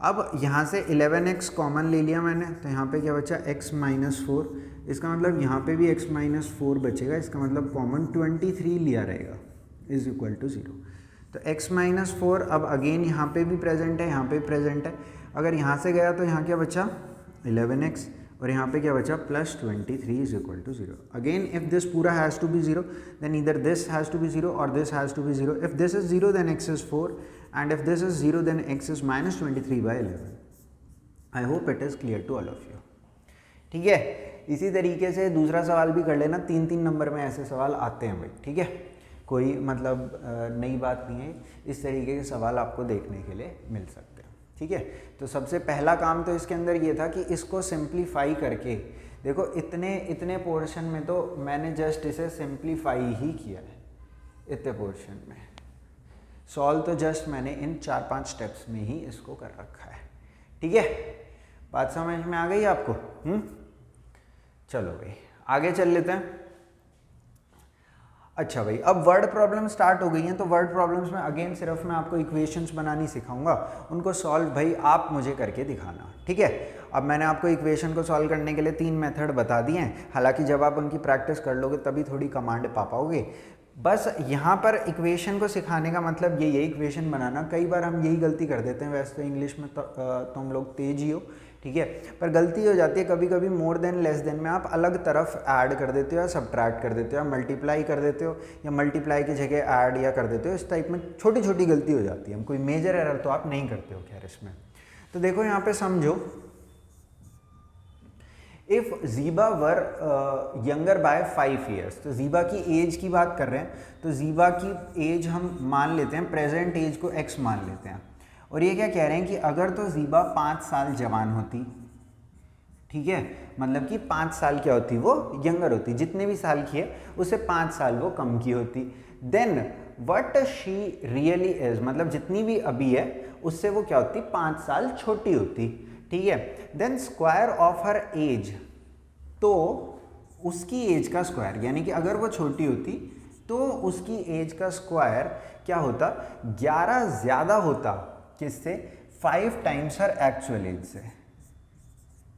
अब यहाँ से 11x कॉमन ले लिया मैंने, तो यहाँ पे क्या बचा x - 4। इसका मतलब यहाँ पे भी x - 4 बचेगा। इसका मतलब कॉमन 23 लिया रहेगा इज इक्वल टू 0। तो x - 4 अब अगेन यहाँ पे भी प्रेजेंट है, यहाँ पे भी प्रेजेंट है। अगर यहाँ से गया तो यहाँ क्या बचा 11x और यहाँ पे क्या बचा plus 23 is equal to 0। Again if this पूरा has to be 0 then either this has to be 0 और this has to be 0। If this is 0 then x is 4 and if this is 0 then x is minus 23/11। I hope it is clear to all of you। ठीक है, इसी तरीके से दूसरा सवाल भी कर लेना। 3-3 नंबर में ऐसे सवाल आते हैं भाई। ठीक है, कोई मतलब नई बात नहीं है, इस तरीके के सवाल आपको देखने के लिए मिल सकते हैं। ठीक है, तो सबसे पहला काम तो इसके अंदर ये था कि इसको सिंप्लीफाई करके देखो, इतने पोर्शन में तो मैंने जस्ट इसे सिंप्लीफाई ही किया है। इतने पोर्शन में सॉल्व तो जस्ट मैंने इन 4-5 स्टेप्स में ही इसको कर रखा है। ठीक है, बात समझ में आ गई आपको? चलो भाई आगे चल लेते हैं। अच्छा भाई, अब वर्ड प्रॉब्लम स्टार्ट हो गई हैं, तो वर्ड प्रॉब्लम्स में अगेन सिर्फ मैं आपको इक्वेशंस बनानी सिखाऊंगा, उनको सॉल्व भाई आप मुझे करके दिखाना। ठीक है, अब मैंने आपको इक्वेशन को सॉल्व करने के लिए 3 मेथड बता दिए हैं। हालांकि जब आप उनकी प्रैक्टिस कर लोगे तभी थोड़ी कमांड पा पाओगे। बस यहाँ पर इक्वेशन को सिखाने का मतलब यही है, इक्वेशन बनाना। कई बार हम यही गलती कर देते हैं, वैसे तो इंग्लिश में तुम लोग तेज ही हो, ठीक है, पर गलती हो जाती है कभी कभी मोर देन लेस देन में आप अलग तरफ ऐड कर देते हो या सब्ट्रैक्ट कर देते हो या मल्टीप्लाई कर देते हो या मल्टीप्लाई की जगह ऐड या कर देते हो। इस टाइप में छोटी छोटी गलती हो जाती है। कोई मेजर एरर तो आप नहीं करते हो खैर इसमें। तो देखो यहाँ पे समझो, if Zeba were younger by 5 years, तो जीबा की एज की बात कर रहे हैं, तो जीबा की एज हम मान लेते हैं, प्रेजेंट एज को x मान लेते हैं। और ये क्या कह रहे हैं कि अगर तो जीबा 5 साल जवान होती, ठीक है, मतलब कि 5 साल क्या होती, वो यंगर होती, जितने भी साल की है उससे 5 साल वो कम की होती, then what she really is, मतलब जितनी भी अभी है उससे वो क्या होती, 5 साल छोटी होती। ठीक है, then square of her age, तो उसकी एज का स्क्वायर, यानी कि अगर वो छोटी होती तो उसकी एज का स्क्वायर क्या होता, 11 ज़्यादा होता, किससे, 5 टाइम्स हर एक्चुअल एज से।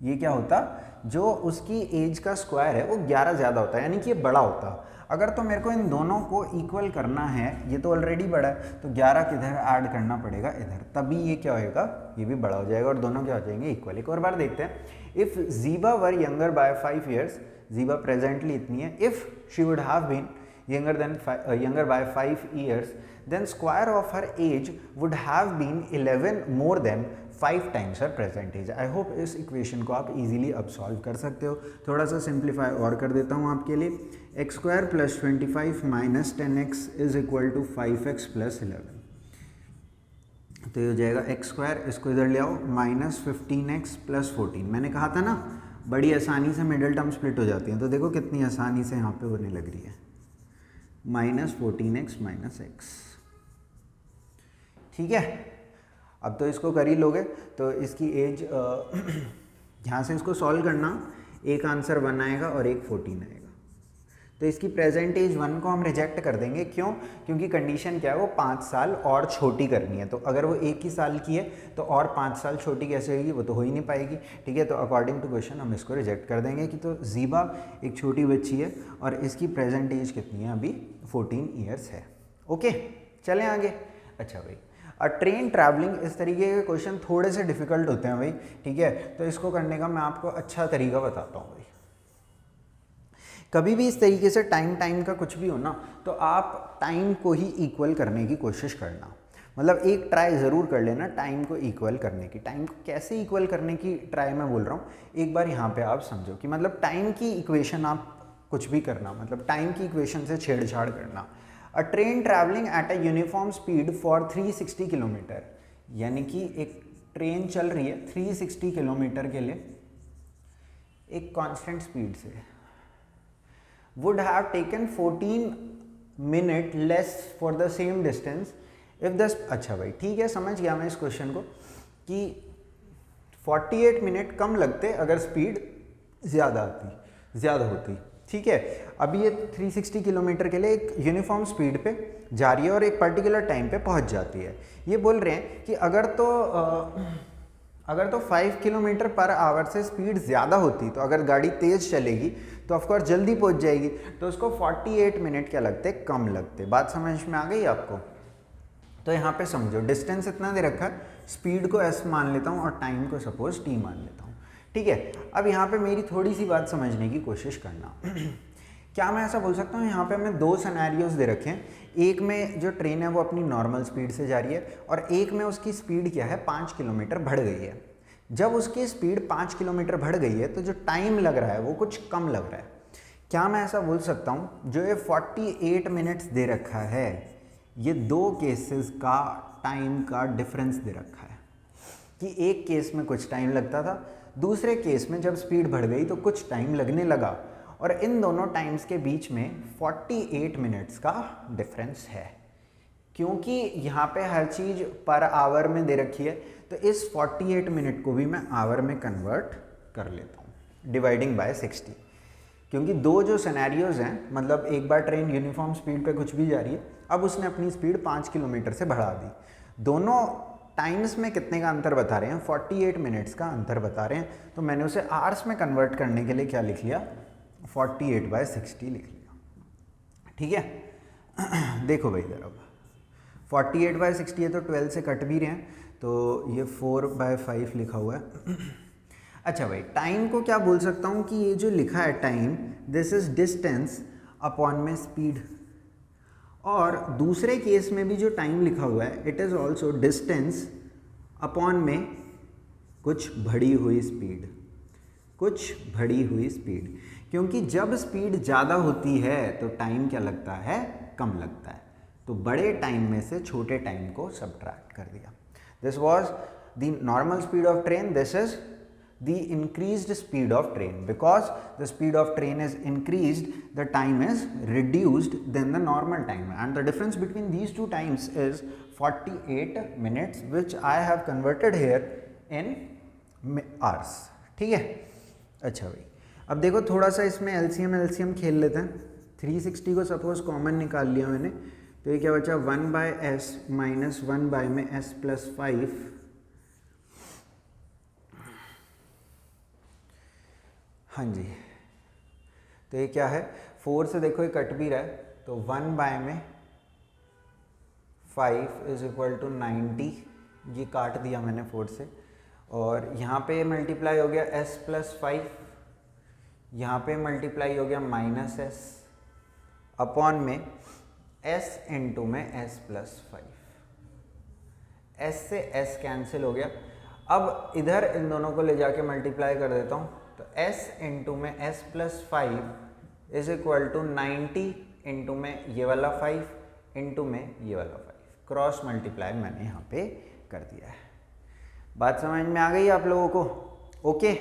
ये क्या होता, जो उसकी एज का स्क्वायर है वो 11 ज़्यादा होता है, यानी कि ये बड़ा होता। अगर तो मेरे को इन दोनों को इक्वल करना है, ये तो ऑलरेडी बड़ा है, तो 11 किधर ऐड करना पड़ेगा, इधर, तभी ये क्या होएगा, ये भी बड़ा हो जाएगा और दोनों क्या हो जाएंगे, इक्वल। एक और बार देखते हैं, if Zeba were younger by 5 years, Zeba presently इतनी है, if she would have been younger by 5 years, then square of her age would have been 11 more than 5 times her present age। I hope इस equation को आप easily अब solve कर सकते हो। थोड़ा सा सिंप्लीफाई और कर देता हूँ आपके लिए। x² + 25 - 10x is equal to 5x + 11। तो ये हो जाएगा x², इसको इधर ले आओ, -15x + 14। मैंने कहा था ना बड़ी आसानी से मिडिल टर्म स्प्लिट हो जाती हैं, तो देखो कितनी आसानी से यहाँ पे होने लग रही है, -14x - x। ठीक है, अब तो इसको कर ही लोगे, तो इसकी एज यहाँ से इसको सॉल्व करना, एक आंसर 1 आएगा और एक 14 आएगा। तो इसकी प्रेजेंट एज 1 को हम रिजेक्ट कर देंगे। क्यों? क्योंकि कंडीशन क्या है, वो 5 साल और छोटी करनी है। तो अगर वो 1 ही साल की है तो और 5 साल छोटी कैसे होगी, वो तो हो ही नहीं पाएगी। ठीक है, तो अकॉर्डिंग टू क्वेश्चन हम इसको रिजेक्ट कर देंगे कि तो ज़ीबा एक छोटी बच्ची है और इसकी प्रेजेंट एज कितनी है, अभी 14 ईयर्स है। ओके, चलें आगे। अच्छा भाई, ट्रेन ट्रैवलिंग, इस तरीके के क्वेश्चन थोड़े से डिफिकल्ट होते हैं भाई। ठीक है, तो इसको करने का मैं आपको अच्छा तरीका बताता हूँ भाई। कभी भी इस तरीके से टाइम का कुछ भी हो ना, तो आप टाइम को ही इक्वल करने की कोशिश करना। मतलब एक ट्राई ज़रूर कर लेना टाइम को इक्वल करने की। टाइम को कैसे इक्वल करने की ट्राई मैं बोल रहा हूँ, एक बार यहाँ पे आप समझो कि मतलब टाइम की इक्वेशन आप कुछ भी करना, मतलब टाइम की इक्वेशन से छेड़छाड़ करना। अ train travelling at a uniform speed for 360 kilometre, यानी कि एक ट्रेन चल रही है 360 किलोमीटर के लिए एक कांस्टेंट स्पीड से, would have taken 14 minute less for the same distance if the, अच्छा भाई ठीक है, समझ गया मैं इस क्वेश्चन को कि 48 मिनट कम लगते अगर स्पीड ज़्यादा होती। ठीक है, अभी ये 360 किलोमीटर के लिए एक यूनिफॉर्म स्पीड पे जा रही है और एक पर्टिकुलर टाइम पे पहुंच जाती है। ये बोल रहे हैं कि अगर तो 5 किलोमीटर पर आवर से स्पीड ज़्यादा होती, तो अगर गाड़ी तेज़ चलेगी तो ऑफकोर्स जल्दी पहुंच जाएगी, तो उसको 48 मिनट क्या लगते, कम लगते। बात समझ में आ गई आपको? तो यहाँ पे समझो, डिस्टेंस इतना दे रखा है, स्पीड को s मान लेता हूँ और टाइम को सपोज t मान लेता हूँ। ठीक है, अब यहाँ पे मेरी थोड़ी सी बात समझने की कोशिश करना। क्या मैं ऐसा बोल सकता हूँ, यहाँ पे हमें 2 सिनेरियोज दे रखे हैं। एक में जो ट्रेन है वो अपनी नॉर्मल स्पीड से जा रही है और एक में उसकी स्पीड क्या है, 5 किलोमीटर बढ़ गई है। जब उसकी स्पीड 5 किलोमीटर बढ़ गई है तो जो टाइम लग रहा है वो कुछ कम लग रहा है। क्या मैं ऐसा बोल सकता हूँ, जो ये 48 मिनट्स दे रखा है, ये 2 केसेस का टाइम का डिफरेंस दे रखा है कि एक केस में कुछ टाइम लगता था, दूसरे केस में जब स्पीड बढ़ गई तो कुछ टाइम लगने लगा, और इन दोनों टाइम्स के बीच में 48 मिनट्स का डिफरेंस है। क्योंकि यहाँ पे हर चीज़ पर आवर में दे रखी है, तो इस 48 मिनट को भी मैं आवर में कन्वर्ट कर लेता हूँ डिवाइडिंग बाय 60। क्योंकि 2 जो सिनेरियोज हैं, मतलब एक बार ट्रेन यूनिफॉर्म स्पीड पे कुछ भी जा रही है, अब उसने अपनी स्पीड 5 किलोमीटर से बढ़ा दी। दोनों टाइम्स में कितने का अंतर बता रहे हैं, 48 मिनट्स का अंतर बता रहे हैं। तो मैंने उसे आवर्स में कन्वर्ट करने के लिए क्या लिख लिया, 48/60 लिख लिया। ठीक है, देखो भाई जरा, 48/60 है तो 12 से कट भी रहे हैं, तो ये 4/5 लिखा हुआ है। अच्छा भाई, टाइम को क्या बोल सकता हूँ कि ये जो लिखा है time, this is distance upon में स्पीड, और दूसरे केस में भी जो टाइम लिखा हुआ है, it is also distance upon में कुछ बढ़ी हुई स्पीड। क्योंकि जब स्पीड ज़्यादा होती है तो टाइम क्या लगता है, कम लगता है। तो बड़े टाइम में से छोटे टाइम को सब्ट्रैक्ट कर दिया। This was the normal speed of train, this is the increased speed of train. Because the speed of train is increased, the time is reduced than the normal time, and the difference between these two times is 48 minutes, which I have converted here in hours. ठीक है, अच्छा भाई, अब देखो थोड़ा सा इसमें LCM खेल लेते हैं। 360 को सपोज कॉमन निकाल लिया मैंने, तो ये क्या बचा, 1/s माइनस 1 में s प्लस 5, हाँ जी, तो ये क्या है, 4 से देखो ये कट भी रहा है, तो 1 में 5 इज इक्वल टू 90, ये काट दिया मैंने 4 से, और यहाँ पे मल्टीप्लाई हो गया s प्लस 5, यहाँ पे मल्टीप्लाई हो गया माइनस s अपॉन में s इंटू में s प्लस 5, s से s कैंसिल हो गया। अब इधर इन दोनों को ले जाके मल्टीप्लाई कर देता हूँ, तो s इंटू में s plus 5 is equal to 90 into में ये वाला 5 इंटू में ये वाला 5, क्रॉस मल्टीप्लाई मैंने यहाँ पे कर दिया है। बात समझ में आ गई आप लोगों को? ओके,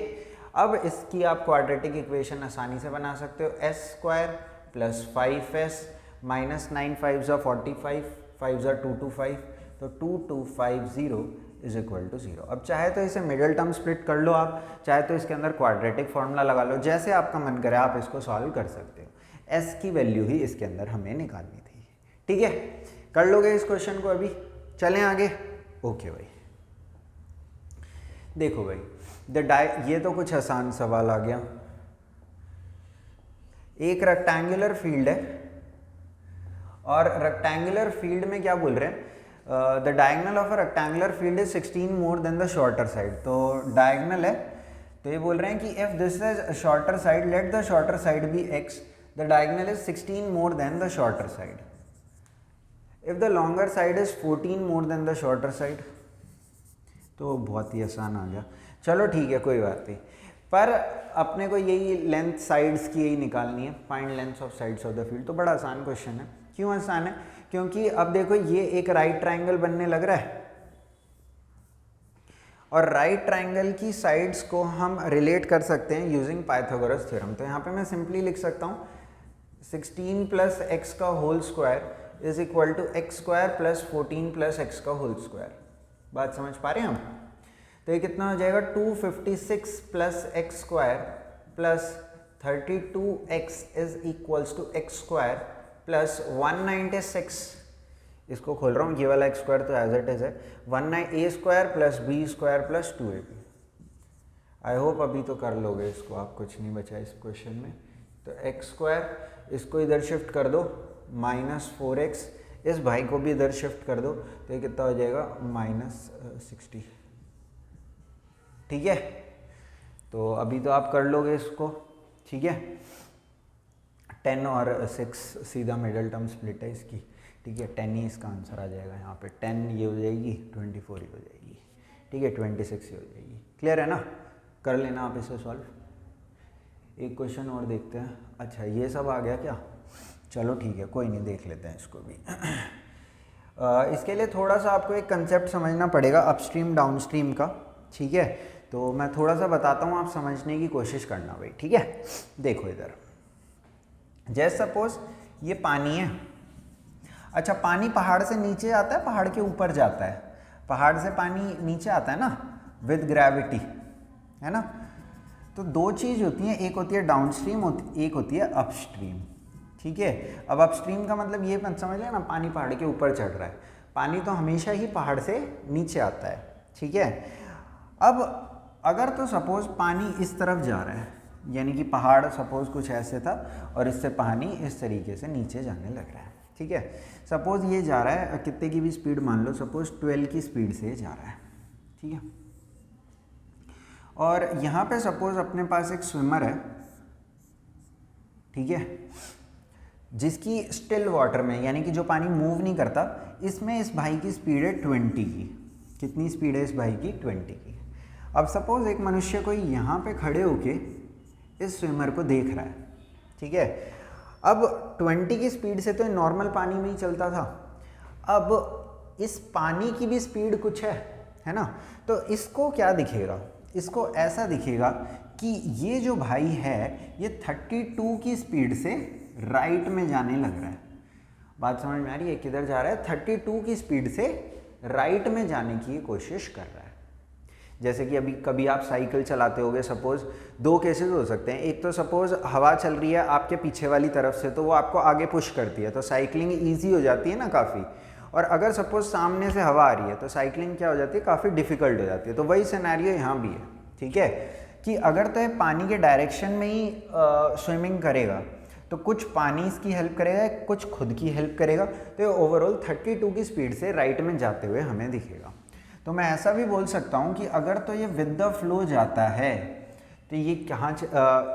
अब इसकी आप क्वाड्रेटिक इक्वेशन आसानी से बना सकते हो, s² प्लस 5s माइनस 9 5 ज़ा 45, 5 ज़ा 225, तो 2250 इज इक्वल टू 0। अब चाहे तो इसे मिडिल टर्म स्प्लिट कर लो आप, चाहे तो इसके अंदर क्वाड्रेटिक फॉर्मूला लगा लो, जैसे आपका मन करे आप इसको सॉल्व कर सकते हो। एस की वैल्यू ही इसके अंदर हमें निकालनी थी। ठीक है, कर लोगे इस क्वेश्चन को? अभी चलें आगे। ओके भाई, देखो भाई ये तो कुछ आसान सवाल आ गया। एक रेक्टेंगुलर फील्ड है और रेक्टेंगुलर फील्ड में क्या बोल रहे हैं, the diagonal of a rectangular field is 16 more than the shorter side. तो डायगोनल है, तो ये बोल रहे हैं कि if this is shorter side, let the shorter side be x, the diagonal is 16 more than the shorter side. If the longer side is 14 more than the shorter side. तो बहुत ही आसान आ गया। चलो ठीक है, कोई बात नहीं, पर अपने को यही लेंथ साइड्स की यही निकालनी है, find length of sides of the field. तो बड़ा आसान क्वेश्चन है। क्यों आसान है? क्योंकि अब देखो ये एक राइट ट्रायंगल बनने लग रहा है और राइट ट्रायंगल की साइड्स को हम रिलेट कर सकते हैं यूजिंग पाइथागोरस थ्योरम। तो यहाँ पे मैं सिंपली लिख सकता हूँ 16 प्लस एक्स का whole square is equal to X square plus 14 plus X का होल स्क्वायर। बात समझ पा रहे हैं हम? तो ये कितना हो जाएगा, 256 plus X square plus 32x is equals to X square plus 196, इसको खोल रहा हूँ, ये वाला एक्स स्क्वायर तो एज इट इज है, 19a square plus B square plus 2ab। I hope अभी तो कर लोगे इसको आप, कुछ नहीं बचा इस क्वेश्चन में। तो एक्स स्क्वायर इसको इधर शिफ्ट कर दो, -4x, इस भाई को भी इधर शिफ्ट कर दो, तो ये कितना हो जाएगा, -60। ठीक है, तो अभी तो आप कर लोगे इसको। ठीक है, 10 और 6 सीधा मिडल टर्म स्प्लिट है इसकी। ठीक है, 10 ही इसका आंसर आ जाएगा यहाँ पे। 10 ये हो जाएगी, 24 ही हो जाएगी। ठीक है, 26 ही हो जाएगी। क्लियर है ना? कर लेना आप इसे सॉल्व। एक क्वेश्चन और देखते हैं। अच्छा, ये सब आ गया क्या? चलो ठीक है, कोई नहीं, देख लेते हैं इसको भी। इसके लिए थोड़ा सा आपको एक कंसेप्ट समझना पड़ेगा अपस्ट्रीम डाउनस्ट्रीम का। ठीक है, तो मैं थोड़ा सा बताता हूँ, आप समझने की कोशिश करना भाई। ठीक है, देखो इधर, जैसे सपोज ये पानी है। अच्छा, पानी पहाड़ से नीचे आता है, पहाड़ के ऊपर जाता है? पहाड़ से पानी नीचे आता है ना, विद ग्रेविटी, है ना? तो दो चीज़ होती हैं, एक होती है डाउनस्ट्रीम, एक होती है अपस्ट्रीम। ठीक है, अब अपस्ट्रीम का मतलब ये मत समझ लेना पानी पहाड़ के ऊपर चढ़ रहा है, पानी तो हमेशा ही पहाड़ से नीचे आता है। ठीक है, अब अगर तो सपोज पानी इस तरफ जा रहा है, यानी कि पहाड़ सपोज कुछ ऐसे था और इससे पानी इस तरीके से नीचे जाने लग रहा है। ठीक है, सपोज ये जा रहा है, कितने की भी स्पीड मान लो, सपोज 12 की स्पीड से जा रहा है। ठीक है, और यहाँ पे सपोज अपने पास एक स्विमर है। ठीक है, जिसकी स्टिल वाटर में, यानी कि जो पानी मूव नहीं करता, इसमें इस भाई की स्पीड है 20 की। कितनी स्पीड है इस भाई की? 20 की। अब सपोज एक मनुष्य कोई यहाँ पे खड़े होके इस स्विमर को देख रहा है। ठीक है, अब 20 की स्पीड से तो नॉर्मल पानी में ही चलता था, अब इस पानी की भी स्पीड कुछ है ना? तो इसको क्या दिखेगा? इसको ऐसा दिखेगा कि ये जो भाई है ये 32 की स्पीड से राइट में जाने लग रहा है। बात समझ में आ रही है? किधर जा रहा है? 32 की स्पीड से राइट में जाने की कोशिश कर रहा है। जैसे कि अभी कभी आप साइकिल चलाते होगे, सपोज दो केसेस हो सकते हैं। एक तो सपोज हवा चल रही है आपके पीछे वाली तरफ से, तो वो आपको आगे पुश करती है, तो साइकिलिंग ईजी हो जाती है ना काफ़ी। और अगर सपोज सामने से हवा आ रही है तो साइकिलिंग क्या हो जाती है? काफ़ी डिफिकल्ट हो जाती है। तो वही सिनेरियो यहाँ भी है। ठीक है, कि अगर तो ये पानी के डायरेक्शन में ही स्विमिंग करेगा तो कुछ पानी इसकी हेल्प करेगा, कुछ खुद की हेल्प करेगा, तो ये ओवरऑल 32 की स्पीड से राइट में जाते हुए हमें दिखेगा। तो मैं ऐसा भी बोल सकता हूँ कि अगर तो ये विद द फ्लो जाता है तो ये कहाँ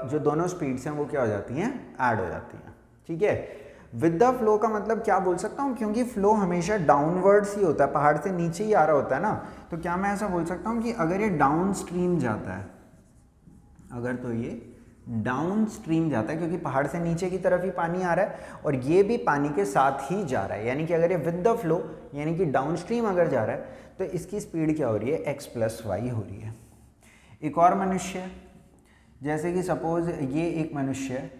जो दोनों स्पीड्स हैं वो क्या हो जाती हैं? ऐड हो जाती हैं। ठीक है, विद द फ्लो का मतलब क्या बोल सकता हूँ? क्योंकि फ्लो हमेशा डाउनवर्ड्स ही होता है, पहाड़ से नीचे ही आ रहा होता है ना, तो क्या मैं ऐसा बोल सकता हूँ कि अगर ये डाउन स्ट्रीम जाता है, अगर तो ये डाउन स्ट्रीम जाता है क्योंकि पहाड़ से नीचे की तरफ ही पानी आ रहा है और ये भी पानी के साथ ही जा रहा है, यानी कि अगर ये विद द फ्लो यानी कि डाउन स्ट्रीम अगर जा रहा है तो इसकी स्पीड क्या हो रही है? x + y हो रही है। एक और मनुष्य, जैसे कि सपोज ये एक मनुष्य है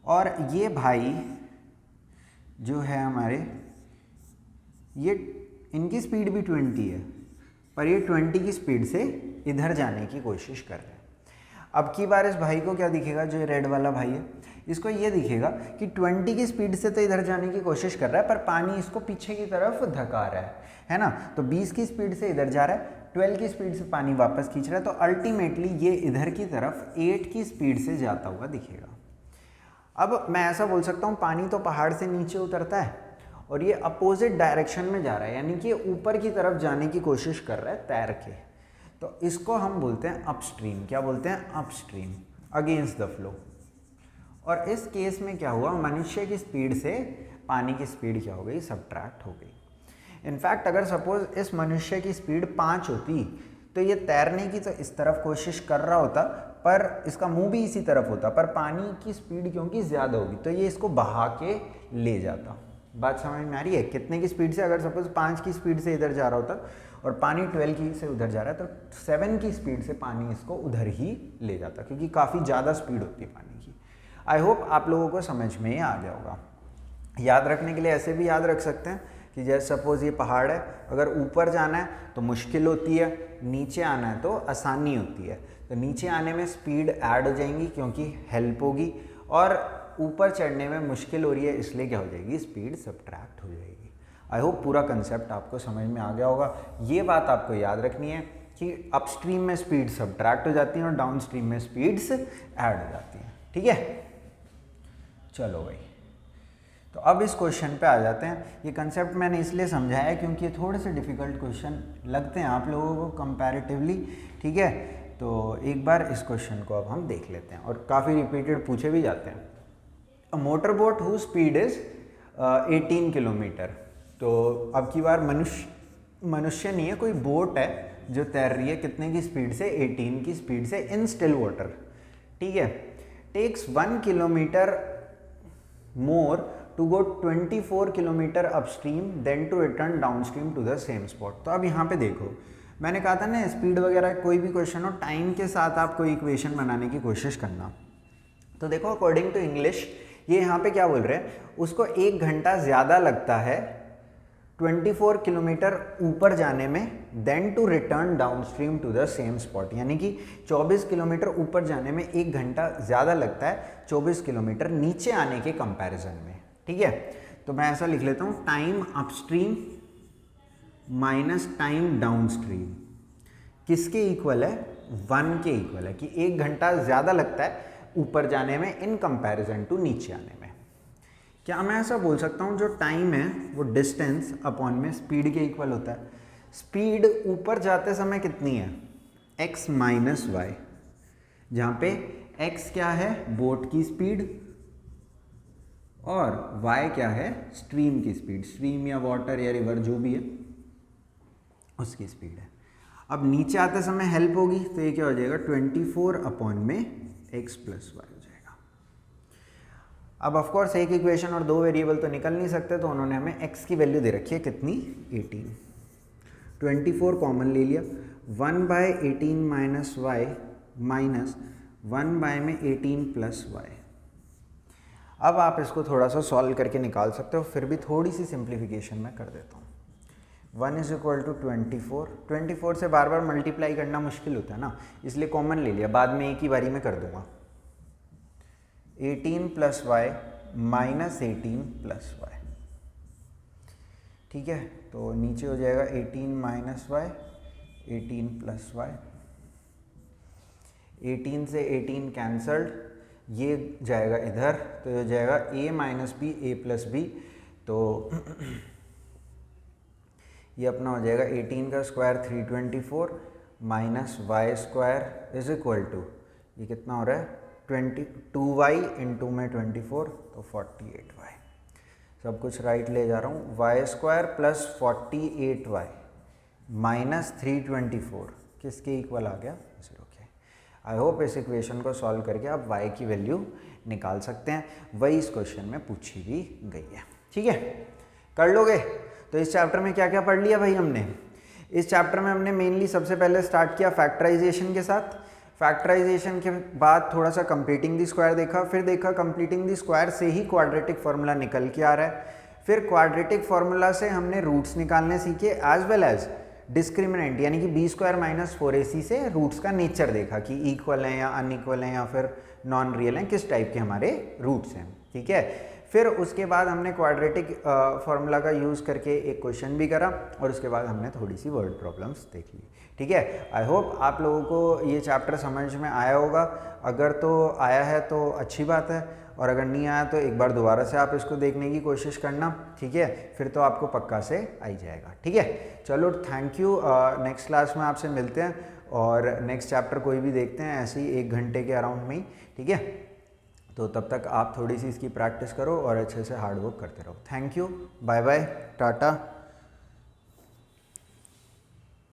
और ये भाई जो है हमारे, ये इनकी स्पीड भी 20 है, पर ये 20 की स्पीड से इधर जाने की कोशिश कर रहे हैं। अब की बार इस भाई को क्या दिखेगा? जो रेड वाला भाई है, इसको ये दिखेगा कि 20 की स्पीड से तो इधर जाने की कोशिश कर रहा है, पर पानी इसको पीछे की तरफ धका रहा है ना। तो 20 की स्पीड से इधर जा रहा है, 12 की स्पीड से पानी वापस खींच रहा है, तो अल्टीमेटली ये इधर की तरफ 8 की स्पीड से जाता हुआ दिखेगा। अब मैं ऐसा बोल सकता हूँ, पानी तो पहाड़ से नीचे उतरता है और ये अपोजिट डायरेक्शन में जा रहा है, यानी कि ऊपर की तरफ जाने की कोशिश कर रहा है तैर के। तो इसको हम बोलते हैं अपस्ट्रीम। क्या बोलते हैं? Upstream, against the flow. और इस केस में क्या हुआ, मनुष्य की स्पीड से पानी की स्पीड क्या हो गई? सब्ट्रैक्ट हो गई। इनफैक्ट अगर सपोज इस मनुष्य की स्पीड 5 होती तो ये तैरने की तो इस तरफ कोशिश कर रहा होता, पर इसका मुंह भी इसी तरफ होता, पर पानी की स्पीड क्योंकि ज़्यादा होगी तो ये इसको बहा के ले जाता। बात समझ में आ रही है? कितने की स्पीड से, अगर सपोज 5 की स्पीड से इधर जा रहा होता और पानी 12 की से उधर जा रहा है, तो 7 की स्पीड से पानी इसको उधर ही ले जाता, क्योंकि काफ़ी ज़्यादा स्पीड होती है पानी की। आई होप आप लोगों को समझ में ही आ गया होगा। याद रखने के लिए ऐसे भी याद रख सकते हैं कि जैसे सपोज ये पहाड़ है, अगर ऊपर जाना है तो मुश्किल होती है, नीचे आना है तो आसानी होती है। तो नीचे आने में स्पीड ऐड हो जाएंगी क्योंकि हेल्प होगी, और ऊपर चढ़ने में मुश्किल हो रही है इसलिए क्या हो जाएगी? स्पीड सब्ट्रैक्ट हो जाएगी। आई होप पूरा कंसेप्ट आपको समझ में आ गया होगा। ये बात आपको याद रखनी है कि अपस्ट्रीम में स्पीड सब्ट्रैक्ट हो जाती है और डाउनस्ट्रीम में स्पीड्स ऐड हो जाती हैं। ठीक है, चलो भाई, तो अब इस क्वेश्चन पे आ जाते हैं। ये कंसेप्ट मैंने इसलिए समझाया है क्योंकि ये थोड़े से डिफ़िकल्ट क्वेश्चन लगते हैं आप लोगों को कंपैरेटिवली। ठीक है, तो एक बार इस क्वेश्चन को अब हम देख लेते हैं, और काफ़ी रिपीटेड पूछे भी जाते हैं। A motor boat who speed is 18 kilometre. तो अब की बार मनुष्य नहीं है, कोई बोट है जो तैर रही है कितने की स्पीड से? 18 की स्पीड से इन स्टिल वाटर। ठीक है, takes 1 kilometre more to go 24 kilometre upstream then to return downstream to the same spot. तो अब यहाँ पे देखो, मैंने कहा था ना स्पीड वगैरह कोई भी क्वेश्चन हो, टाइम के साथ आप कोई इक्वेशन बनाने की कोशिश करना। तो देखो अकॉर्डिंग टू इंग्लिश ये यहाँ पे क्या बोल रहे हैं, उसको 1 घंटा ज़्यादा लगता है 24 किलोमीटर ऊपर जाने में then to return downstream to the same spot. यानी कि 24 किलोमीटर ऊपर जाने में 1 घंटा ज़्यादा लगता है 24 किलोमीटर नीचे आने के कंपैरिजन में। ठीक है, तो मैं ऐसा लिख लेता हूँ, time upstream minus time downstream किसके इक्वल है? 1 के इक्वल है, कि 1 घंटा ज़्यादा लगता है ऊपर जाने में इन कंपैरिजन टू नीचे आने में। क्या मैं ऐसा बोल सकता हूँ जो टाइम है वो डिस्टेंस अपॉन में स्पीड के इक्वल होता है? स्पीड ऊपर जाते समय कितनी है? x माइनस वाई, जहाँ पे x क्या है? बोट की स्पीड, और y क्या है? स्ट्रीम की स्पीड, स्ट्रीम या वाटर या रिवर जो भी है उसकी स्पीड है। अब नीचे आते समय हेल्प होगी तो ये क्या हो जाएगा? 24 अपॉन में x प्लस वाई हो जाएगा। अब ऑफ कोर्स एक इक्वेशन और 2 वेरिएबल तो निकल नहीं सकते, तो उन्होंने हमें x की वैल्यू दे रखी है कितनी? 18। 24 कॉमन ले लिया, 1/18 माइनस वाई माइनस 1 में 18 प्लस वाई। अब आप इसको थोड़ा सा सॉल्व करके निकाल सकते हो, फिर भी थोड़ी सी सिंप्लीफिकेशन मैं कर देता हूँ। 1 इज इक्वल टू 24 से बार बार मल्टीप्लाई करना मुश्किल होता है ना, इसलिए कॉमन ले लिया, बाद में एक ही बारी में कर दूंगा। 18 plus Y minus 18 plus Y. ठीक है, तो नीचे हो जाएगा 18 माइनस वाई 18 प्लस वाई। 18 से 18 कैंसल्ड, ये जाएगा इधर, तो ये जाएगा a minus B A plus B. तो ये अपना हो जाएगा 18 का square 324 minus Y square is equal to, ये कितना हो रहा है? 22y इंटू में 24, तो 48y। सब कुछ राइट ले जा रहा हूँ। Y square plus 48y minus 324 किसके इक्वल आ गया? 0 के। आई होप इस इक्वेशन को सॉल्व करके आप y की वैल्यू निकाल सकते हैं, वही इस क्वेश्चन में पूछी भी गई है। ठीक है, कर लोगे? तो इस चैप्टर में क्या क्या पढ़ लिया भाई हमने? इस चैप्टर में हमने मेनली सबसे पहले स्टार्ट किया फैक्टराइजेशन के साथ। फैक्टराइजेशन के बाद थोड़ा सा कंप्लीटिंग द स्क्वायर देखा, फिर देखा कंप्लीटिंग द स्क्वायर से ही क्वाड्रेटिक फार्मूला निकल के आ रहा है। फिर क्वाड्रेटिक फार्मूला से हमने रूट्स निकालने सीखे, एज वेल एज डिस्क्रिमिनेंट यानी कि बी स्क्वायर माइनस 4ac से रूट्स का नेचर देखा कि इक्वल हैं या अनइक्वल हैं या फिर नॉन रियल हैं, किस टाइप के हमारे रूट्स हैं, ठीक है। फिर उसके बाद हमने क्वाड्रेटिक फार्मूला का यूज़ करके एक क्वेश्चन भी करा और उसके बाद हमने थोड़ी सी वर्ड प्रॉब्लम्स देख ली, ठीक है। आई होप आप लोगों को ये चैप्टर समझ में आया होगा। अगर तो आया है तो अच्छी बात है, और अगर नहीं आया तो एक बार दोबारा से आप इसको देखने की कोशिश करना, ठीक है। फिर तो आपको पक्का से आ जाएगा, ठीक है। चलो थैंक यू। नेक्स्ट क्लास में आपसे मिलते हैं और नेक्स्ट चैप्टर कोई भी देखते हैं ऐसे ही 1 घंटे के अराउंड में ही, ठीक है। तो तब तक आप थोड़ी सी इसकी प्रैक्टिस करो और अच्छे से हार्ड वर्क करते रहो। Thank you, bye bye, Tata.